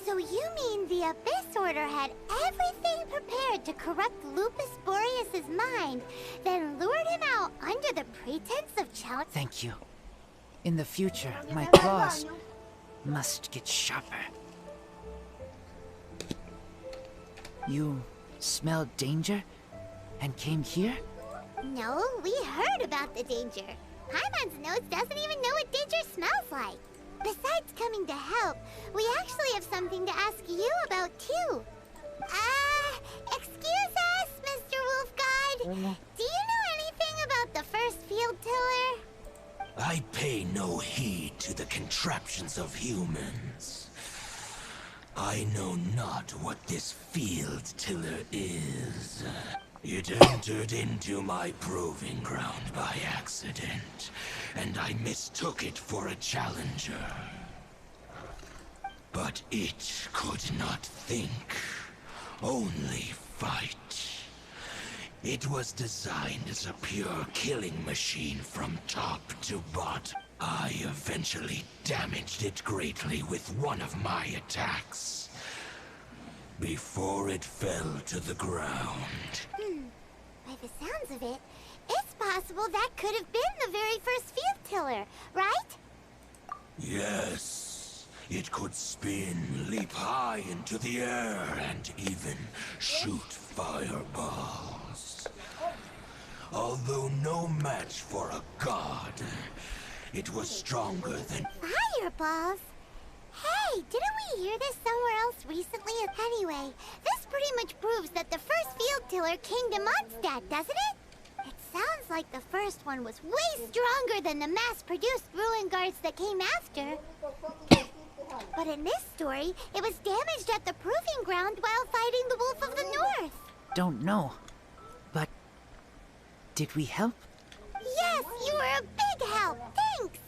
so you mean the Abyss Order had everything prepared to corrupt Lupus Boreas' mind, then lured him out under the pretense of challenge? Thank you. In the future, my claws must get sharper. You smelled danger and came here? No, we heard about the danger. Paimon's nose doesn't even know what danger smells like. Besides coming to help, we actually have something to ask you about too. Excuse us, Mr. Wolf God. Do you know anything about the first field tiller? I pay no heed to the contraptions of humans. I know not what this field tiller is. It entered into my proving ground by accident, and I mistook it for a challenger. But it could not think, only fight. It was designed as a pure killing machine from top to bottom. I eventually damaged it greatly with one of my attacks, before it fell to the ground. By the sounds of it, it's possible that could have been the very first field tiller, right? Yes, it could spin, leap high into the air, and even shoot fireballs. Although no match for a god, it was stronger than... Fireballs? Hey, didn't we hear this somewhere else recently? Anyway, this pretty much proves that the first field tiller came to Mondstadt, doesn't it? It sounds like the first one was way stronger than the mass-produced ruin guards that came after. But in this story, it was damaged at the proving ground while fighting the Wolf of the North. Don't know. But did we help? Yes, you were a big help. Thanks.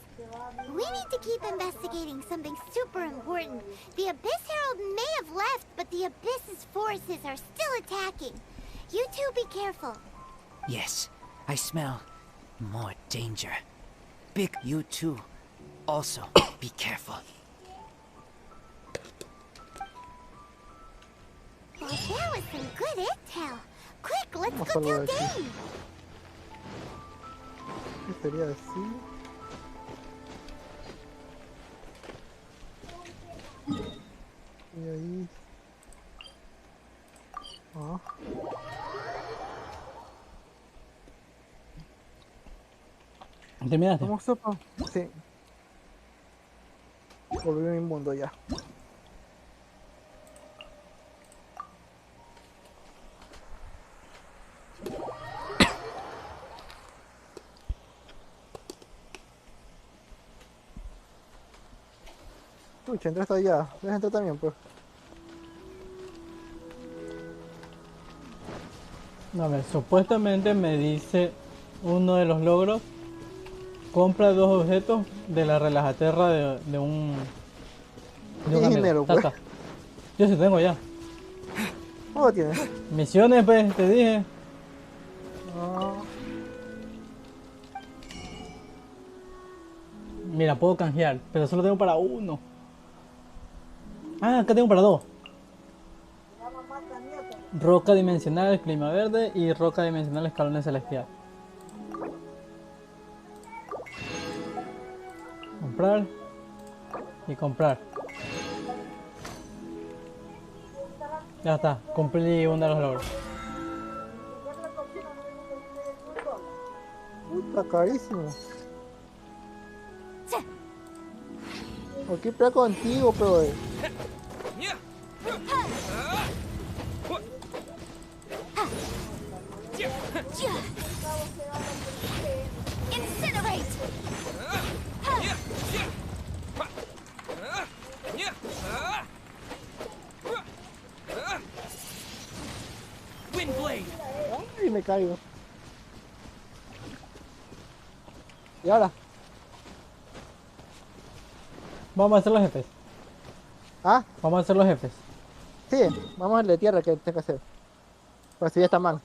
We need to keep investigating something super important. The Abyss Herald may have left, but the Abyss's forces are still attacking. You two be careful. Yes, I smell more danger. Big, you too. Also, be careful. Well, that was some good intel. Quick, let's go tell Dane. ¿Qué sería así? Y ahí. Ah. ¿Terminaste? ¿Cómo sopa? Sí. Volví a mi mundo ya. Uy, entraste allá. ¿Dejas entrar también, pues? A ver, supuestamente me dice uno de los logros. Compra 2 objetos de la relajaterra de un amigo. Dinero, pues. Tata. Yo sí tengo ya. ¿Cómo lo tienes? Misiones, pues, te dije. Ah. Mira, puedo canjear, pero solo tengo para uno. Ah, acá tengo para 2. Roca dimensional, clima verde y roca dimensional, escalones celestial. Comprar y comprar. Ya está, cumplí uno de los logros. Está carísimo. Aquí pega contigo, pero Incinerate! Windblade. Ay, me caigo. ¿Y ahora? Vamos a hacer los jefes. ¿Ah? Vamos a hacer los jefes. Sí, vamos a darle tierra que tengo que hacer. Pues si ya está mal.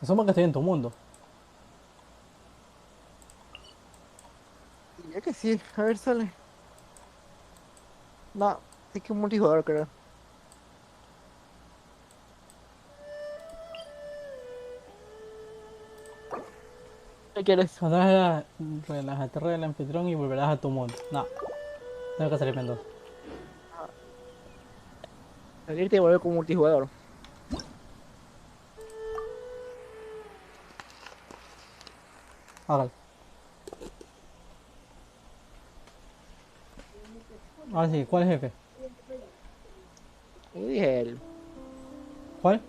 Eso porque estoy en tu mundo. Ya que sí, a ver, sale. No, sí que un multijugador, creo. ¿Qué quieres? Relájate, el anfitrión y volverás a tu mundo. No, tengo que salir Mendoza. Salirte y volver como multijugador. Ahora. Ahora sí, ¿cuál jefe? Yo dije el... ¿Cuál?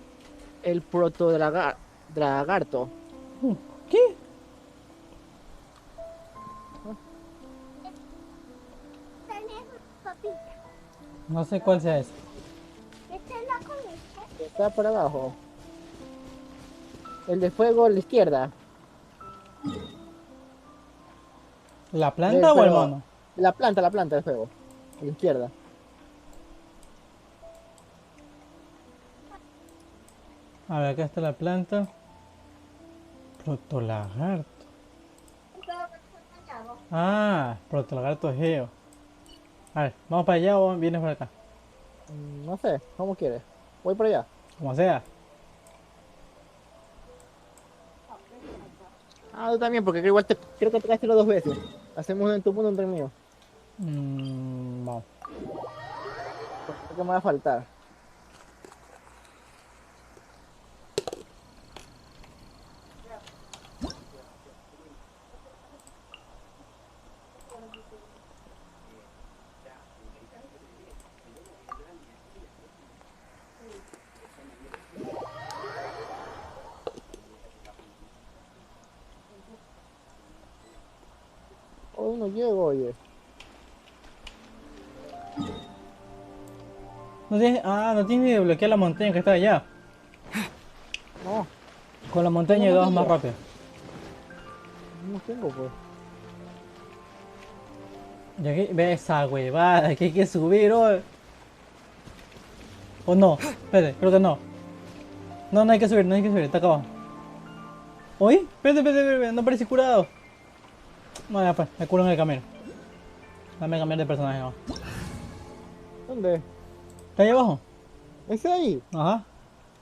El dragarto. ¿Qué? No sé cuál sea ese. Está por abajo. El de fuego a la izquierda. ¿La planta o el mono? La planta del fuego. A la izquierda. A ver, acá está la planta. Protolagarto. Ah, protolagarto geo. A ver, ¿vamos para allá o vienes por acá? No sé, ¿cómo quieres? Voy por allá. Como sea. Ah, tú también, porque igual creo que te castigo 2 veces. Hacemos uno en tu mundo, uno en el mío. Vamos. ¿Qué me va a faltar? Hoy no llego, oye. No tienes ni que bloquear la montaña que está allá. No. Con la montaña No, vas más rápido. No tengo, pues. Y aquí, ve esa huevada que hay que subir, ¿o? ¿O no? Espérate, creo que no. No, no hay que subir, está acá abajo. ¿Oye? Espérate, no parece curado. No, ya pues, me curo en el camino. Dame cambiar de personaje ahora. ¿Dónde? ¿Está ahí abajo? ¿Ese ahí? Ajá.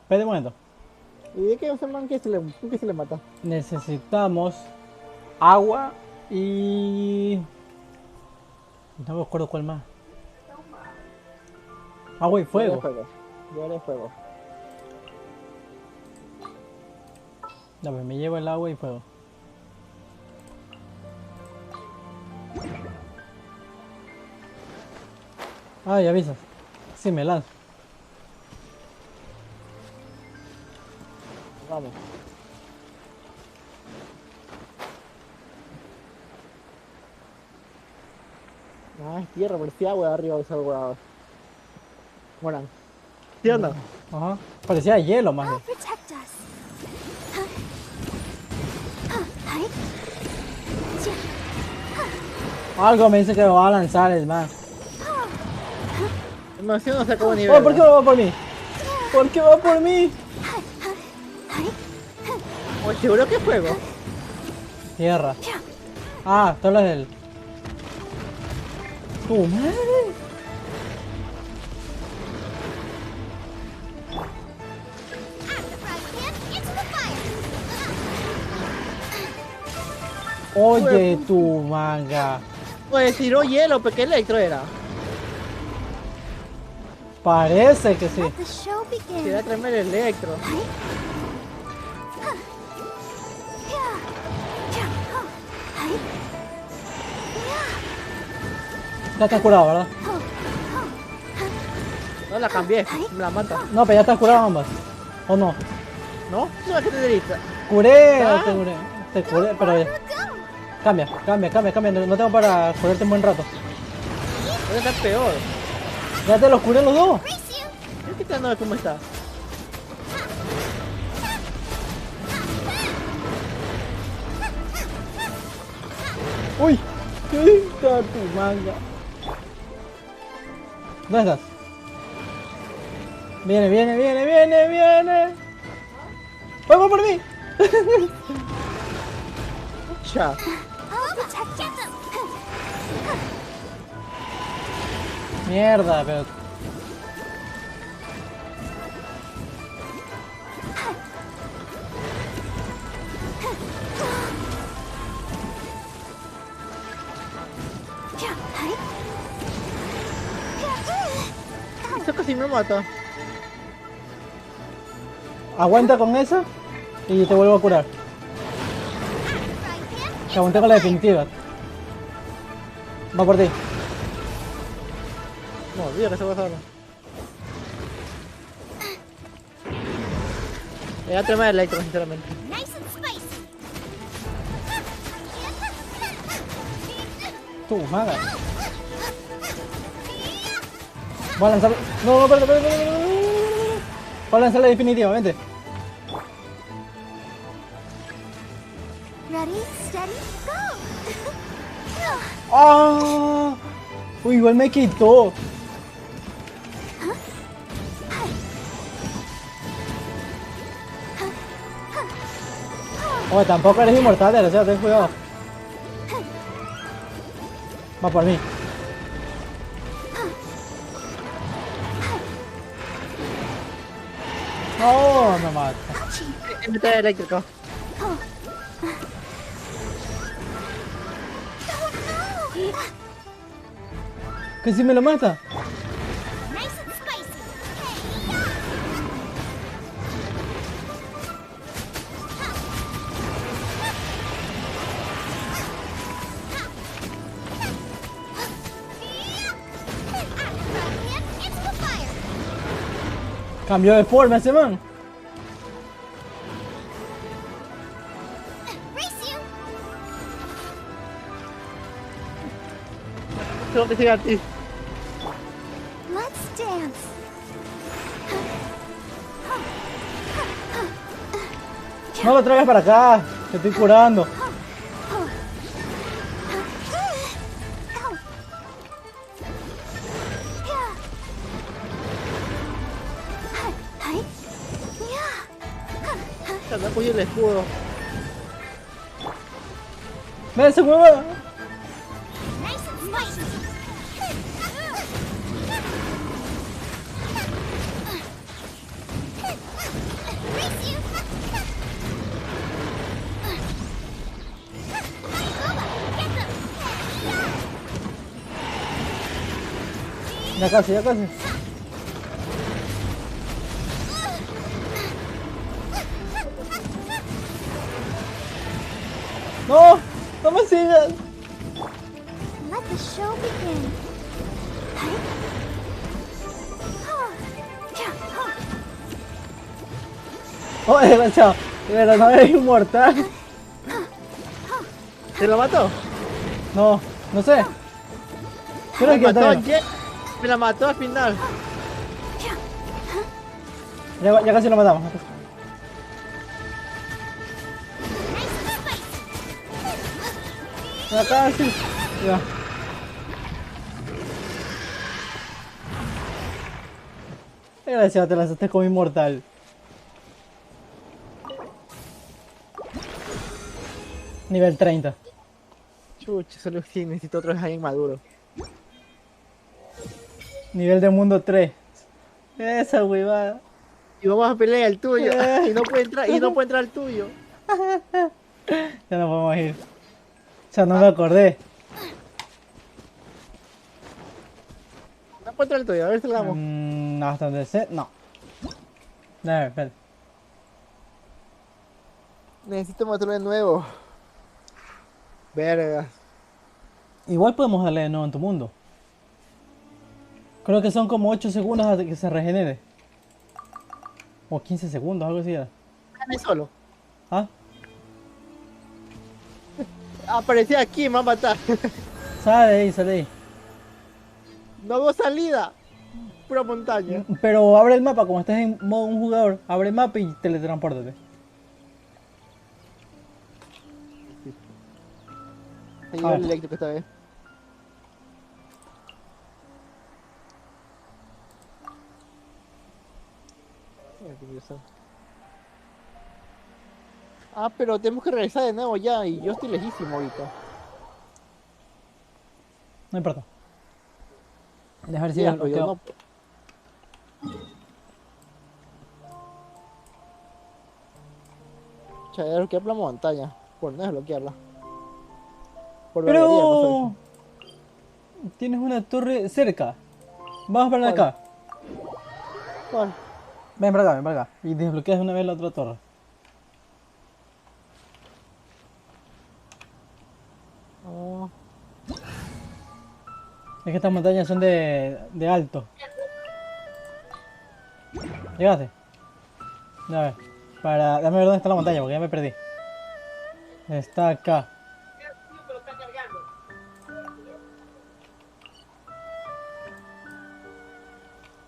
Espérate un momento. ¿Y de qué ese man que se le mata? Necesitamos agua y... no me acuerdo cuál más. Agua y fuego. Yo haré fuego. Ya pues, me llevo el agua y fuego. Ah, ya avisas. Sí, me lanzo. Vamos. Ah, es tierra, parecía agua de arriba de esa agua. Moran. ¿Sí o no? Ajá. Parecía hielo más bien. Algo me dice que me va a lanzar el man. No, si no se acabó ni Oh, ¿por qué va por mí? ¿Por qué va por mí? ¿O seguro que es fuego? Tierra. Ah, todo lo del... ¡Tu madre! Oye, tu manga. Pues tiró hielo, pero ¿qué electro era? Parece que sí. Quería traerme el electro. Ya estás curado, ¿verdad? No la cambié, me la mata. No, pero ya estás curado ambas. ¿O no? ¿No? No, es que te derita. Curé, Ah. te curé. Te curé, pero ya. Cambia. No tengo para curarte un buen rato. Puede estar peor. Ya te los curé los dos. Es que no, ¿cómo está? Uy, ¿qué está tu manga? ¿Dónde estás? Viene. ¡Vamos por mí! Ya. Mierda, pero... Eso casi me mata. Aguanta con esa y te vuelvo a curar. Te aguanté con la definitiva. Va por ti. No, olvida que se va a pasar. Ya tema de electro, sinceramente. Tú, maga. Voy a lanzar... No, espérate. Voy a lanzar la definitiva, vente. Ready, steady, go! ¡Ah! Uy, igual me quitó. Oye, tampoco eres inmortal, o sea, ten cuidado. Va por mí. No, me mata. Meter eléctrico. ¿Que si me lo mata? Cambió de forma ese man. Tengo que llegar a ti. Let's dance. No lo traigas para acá. Te estoy curando. Me ha cogido el escudo. ¡Ven, ese huevo! Ya casi. ¡No! ¡No me sigas! Let the show begin. ¡Oh, desgraciado! Pero no eres inmortal. ¿Se lo mató? No sé. Creo que me la mató al final. Ya casi lo matamos. Ya casi. Ya. Gracias, te lanzaste como inmortal. Nivel 30. Chucha, solo sí, necesito otro Jaime maduro. Nivel de mundo 3. Esa huevada. Y vamos a pelear el tuyo. Y no puede entrar el tuyo. Ya no podemos ir. Ya no me acordé. No puede entrar el tuyo, a ver si lo damos. Hasta donde sé, no. A ver, espera. Necesito matarlo de nuevo. Verga. Igual podemos darle de nuevo en tu mundo. Creo que son como 8 segundos hasta que se regenere. O 15 segundos, algo así era. Gané solo. ¿Ah? Aparecía aquí, me va a matar. Sale ahí, sale ahí. No hago salida. Pura montaña. Pero abre el mapa, como estás en modo un jugador. Abre el mapa y teletranspórtate. Ahí va el eléctrico esta vez. Ah, pero tenemos que regresar de nuevo ya y yo estoy lejísimo ahorita. No importa. Deja ver si Ya, ya pero yo no. Cha, ya bloquear la montaña. Por no desbloquearla. Por Pero... barbería, pasó tienes una torre cerca. Vamos para ¿Cuál? acá. ¿Cuál? Ven para acá, ven para acá. Y desbloqueas de una vez la otra torre. Oh. Es que estas montañas son de alto. ¿Llegaste? A ver. Dame ver dónde está la montaña porque ya me perdí. Está acá.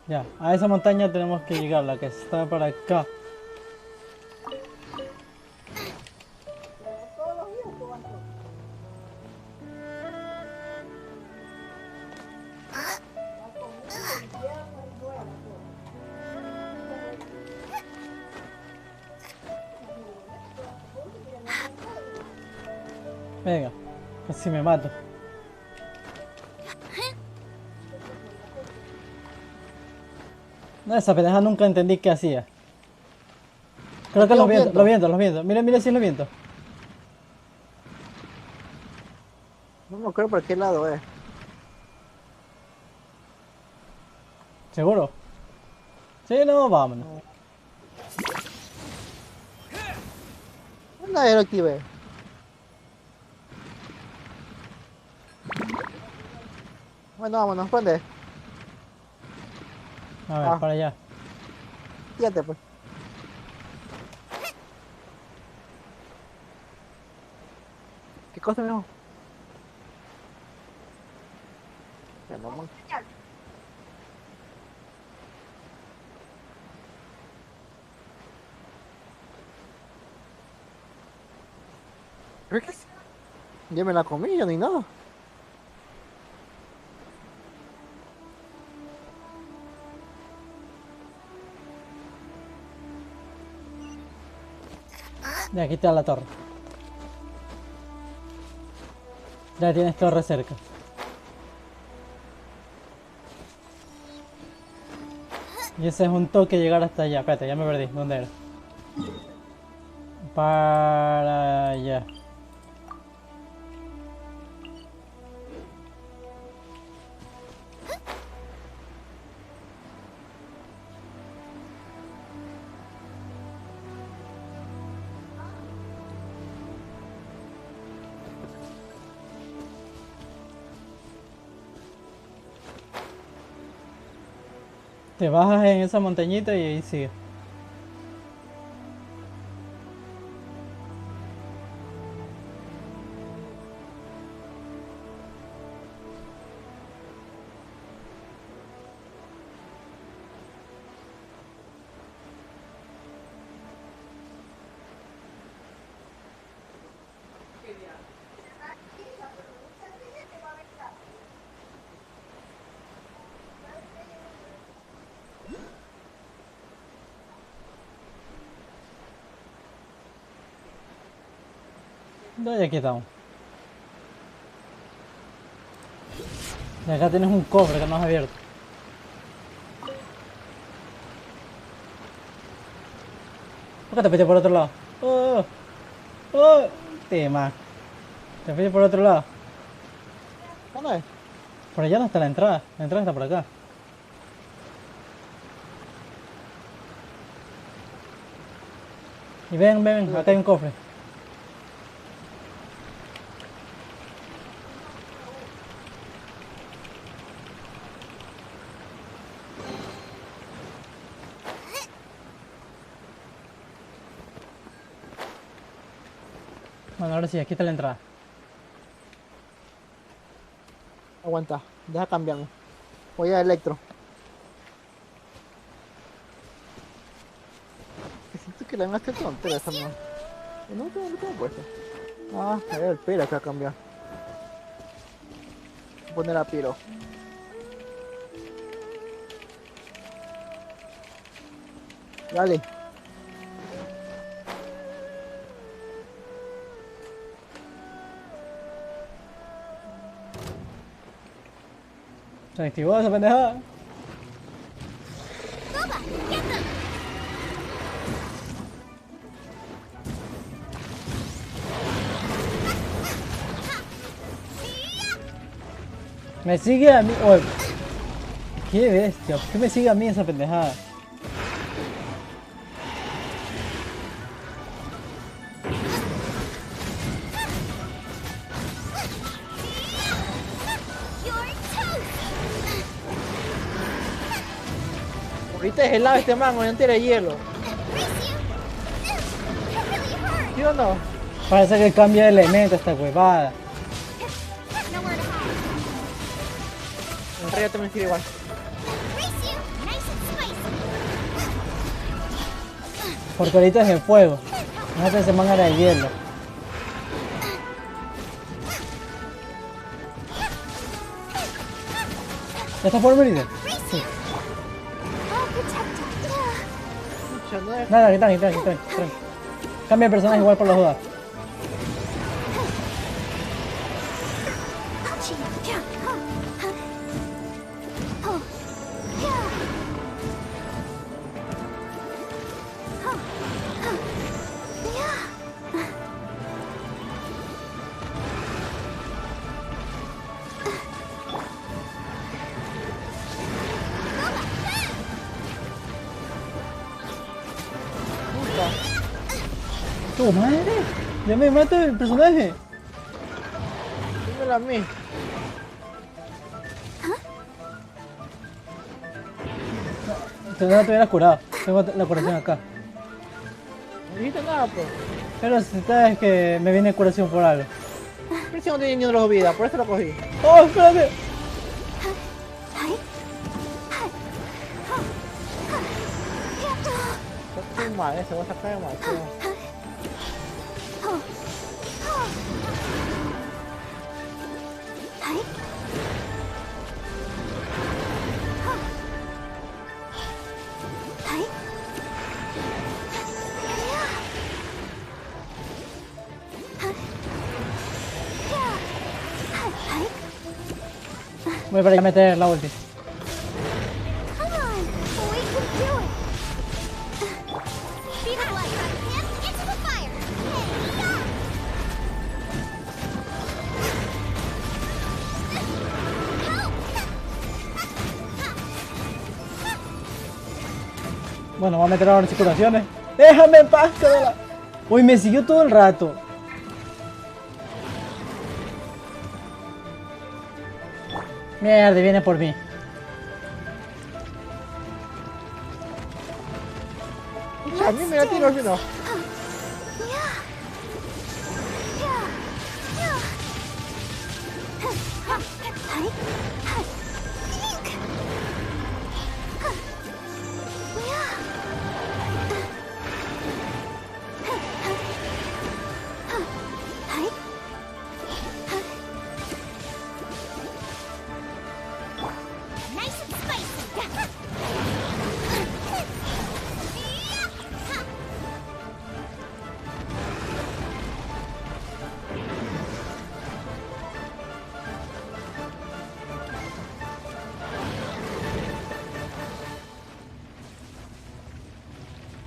Ya, a esa montaña tenemos que llegar, la que está para acá. Venga, casi me mato. No, esa pendeja nunca entendí qué hacía. Creo que los vientos. Mira, mira si es los vientos. No me acuerdo por qué lado es. ¿Seguro? Sí, no, vámonos. ¿Dónde lo activé? Bueno, vámonos, ¿dónde? A ver, para allá. Fíjate pues. ¿Qué cosa, mijo? Ya, vamos. Ya me la comí, ya ni nada. Ya, aquí está la torre. Ya tienes torre cerca. Y ese es un toque llegar hasta allá. Espérate, ya me perdí. ¿Dónde era? Para allá. Te bajas en esa montañita y ahí sigue. Y aquí estamos. Y acá tienes un cofre que no has abierto. ¿Por qué te fuiste por otro lado? ¡Oh! ¡Oh! Tema. Te fuiste por otro lado. ¿Dónde es? Por allá no está la entrada. La entrada está por acá. Y ven, ven, ven. Acá hay un cofre. Bueno, ahora sí, aquí está la entrada. Aguanta, deja cambiarme. Voy a Electro. Siento que la más que tontera esa no. No tengo puesto. Ah, era el pira que va a cambiar. Voy a poner a Piro. Dale. Se activó esa pendejada. Me sigue a mí. Oh, qué bestia. ¿Por qué me sigue a mí esa pendejada? Ahorita es helado este mango, no tiene hielo. ¿Sí o no? Parece que cambia de elemento esta huevada. En realidad también sirve igual. Porque ahorita es el fuego. No sé si se manga de hielo. ¿Ya está por morir? Sí. Nada, tranqui. Cambia el personaje igual por las dudas. ¡Tu madre! ¡Ya me mata el personaje! Dímelo a mí. No te hubieras curado. Tengo la curación acá. No dijiste nada, pues. Pero si sabes que me viene curación por algo. Pero si no tiene ni uno de los vida, por eso lo cogí. ¡Oh, espérate! Qué mal, se va a sacar de mal. Voy para allá a meter la ulti. Bueno, voy a meter ahora curaciones. ¡Déjame en paz, cabrón! Uy, me siguió todo el rato. Mierda, viene por mí. A mí me la tiro, si no.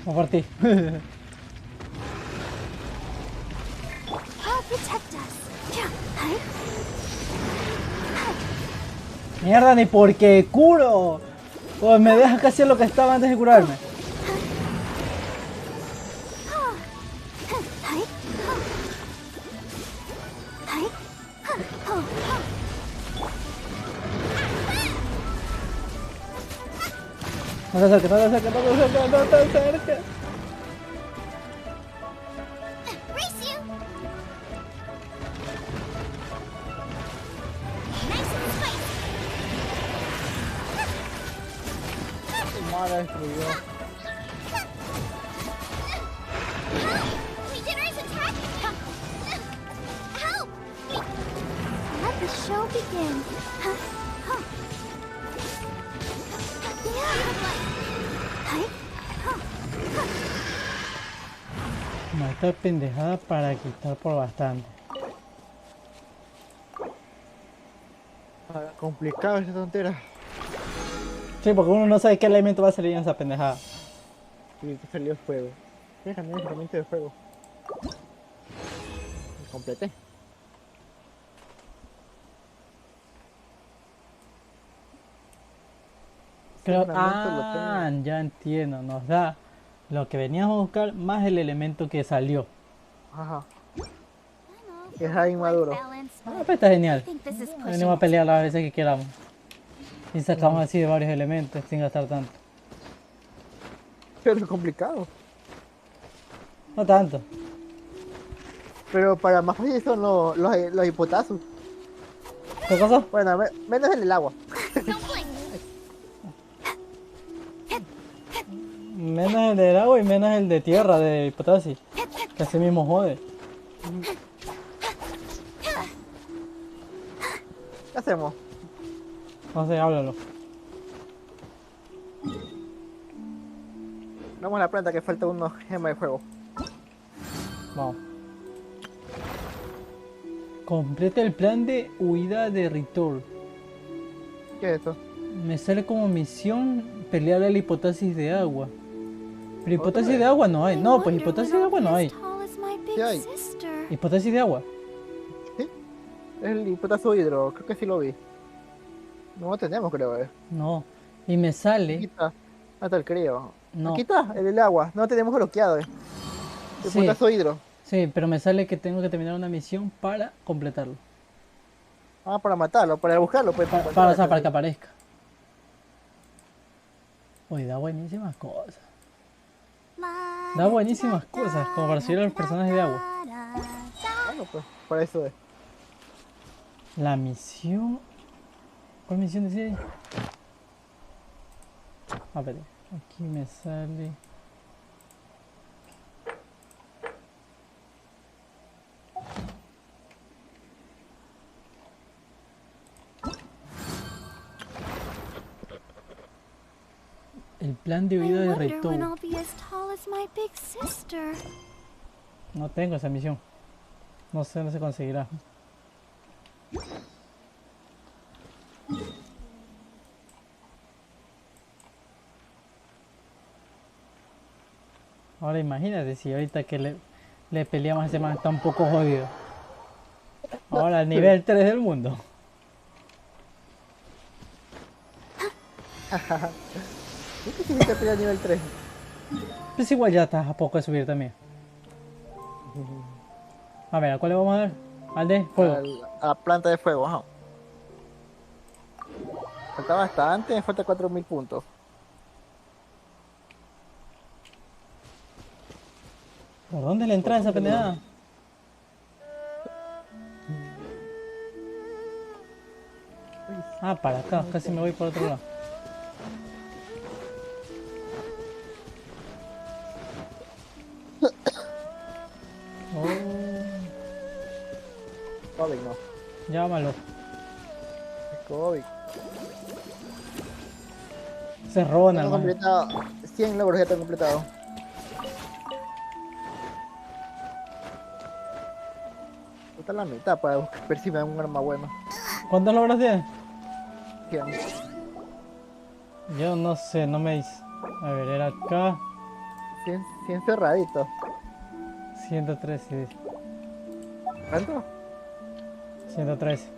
Vamos por ti. Mierda, ni porque curo. O me dejas casi lo que estaba antes de curarme. No te acerques, no te acerques, no te acerques, no te acerques. begin. Mata pendejada para quitar por bastante. Complicado esa tontera. Sí, porque uno no sabe qué elemento va a salir en esa pendejada. Y te salió el fuego. Voy a cambiar el elemento de fuego. Y completé. Creo, Seguramente lo tengo. ya entiendo, nos da lo que veníamos a buscar más el elemento que salió. Ajá. Es ahí maduro. Pero está genial. Venimos a pelear las veces que queramos. Y sacamos así de varios elementos sin gastar tanto. Pero es complicado. No tanto. Pero para más fácil son los hipotazos. ¿Qué cosa? Bueno, menos en el agua. Menos el del agua y menos el de tierra, de potasio. Que así mismo jode. ¿Qué hacemos? No sé, háblalo. Vamos a la planta que falta unos gemas de fuego. Vamos. Completa el plan de huida de Ritor. ¿Qué es eso? Me sale como misión pelear a la hipotasis de agua. Pero hipotasis de agua no hay. No, pues hipotasis de agua no hay. ¿Qué hay? Hipotasis de agua. ¿Sí? Es el hipotazo hidro, creo que sí lo vi. No lo tenemos, creo, No. Y me sale. Aquí está. Hasta el creo. No. Aquí está, el del agua. No lo tenemos bloqueado, El Sí. hipotazo hidro. Sí, pero me sale que tengo que terminar una misión para completarlo. Ah, para matarlo, para buscarlo, pues. O sea, para que aparezca. Uy, da buenísimas cosas. Da buenísimas cosas, como para subir a los personajes de agua. Bueno, pues, para eso es. La misión... ¿Cuál misión decía ahí? A ver, aquí me sale... El plan de huida de Reto. No tengo esa misión. No sé dónde se conseguirá. Ahora imagínate si ahorita que le peleamos a ese man está un poco jodido. Ahora al nivel 3 del mundo. ¿Qué significa pelear a nivel 3? Pues igual ya estás a poco de subir también. A ver, ¿a cuál le vamos a dar? Al de fuego. A planta de fuego, ajá. Falta bastante, me falta 4000 puntos. ¿Por dónde le entra esa pendejada? Ah, para acá, casi me voy por otro lado. COVID no. Llámalo. COVID. Se Ronald, Tengo completado 100 logros ya tengo completado. Falta la mitad para ver si me dan un arma buena. ¿Cuántos logros tienes? 100. Yo no sé, no me dice. A ver, era acá. 100 cerraditos. 113 dice. ¿Cuánto? 113.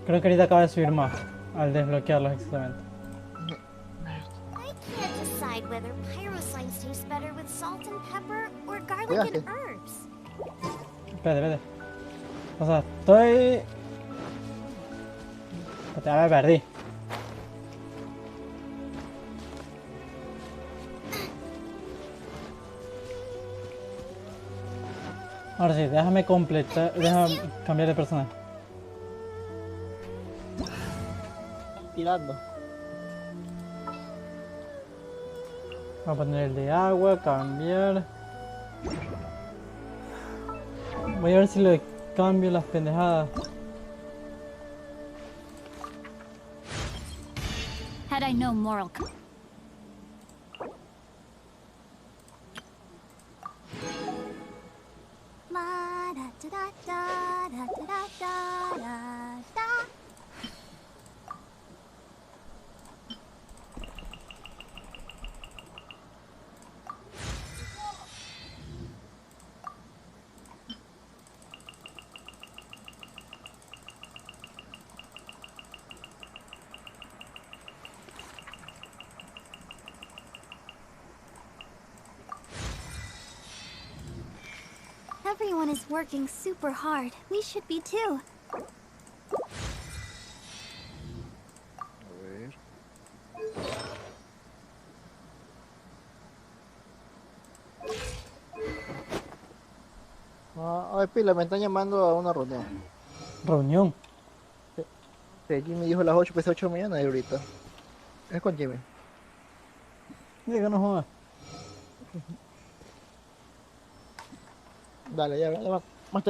Creo que ahorita acaba de subir más al desbloquearlos exactamente. I can't decide whether pyroslime tastes better with salt and pepper or garlic and herbs. Espérate. O sea, estoy... Espérate, a ver, perdí. Ahora sí, déjame completar, déjame cambiar de personaje. Tirando. Voy a poner el de agua, cambiar. Voy a ver si le cambio las pendejadas. Had I no moral La da da da da da da da da da. Everyone is working super hard. We should be too. Ay, pila, me están llamando a una reunión. Reunión. Sí, Jimmy dijo a las 8, pues 8 de la mañana y ahorita. Es con Jimmy. Diga, no jodas. Dale, ya va.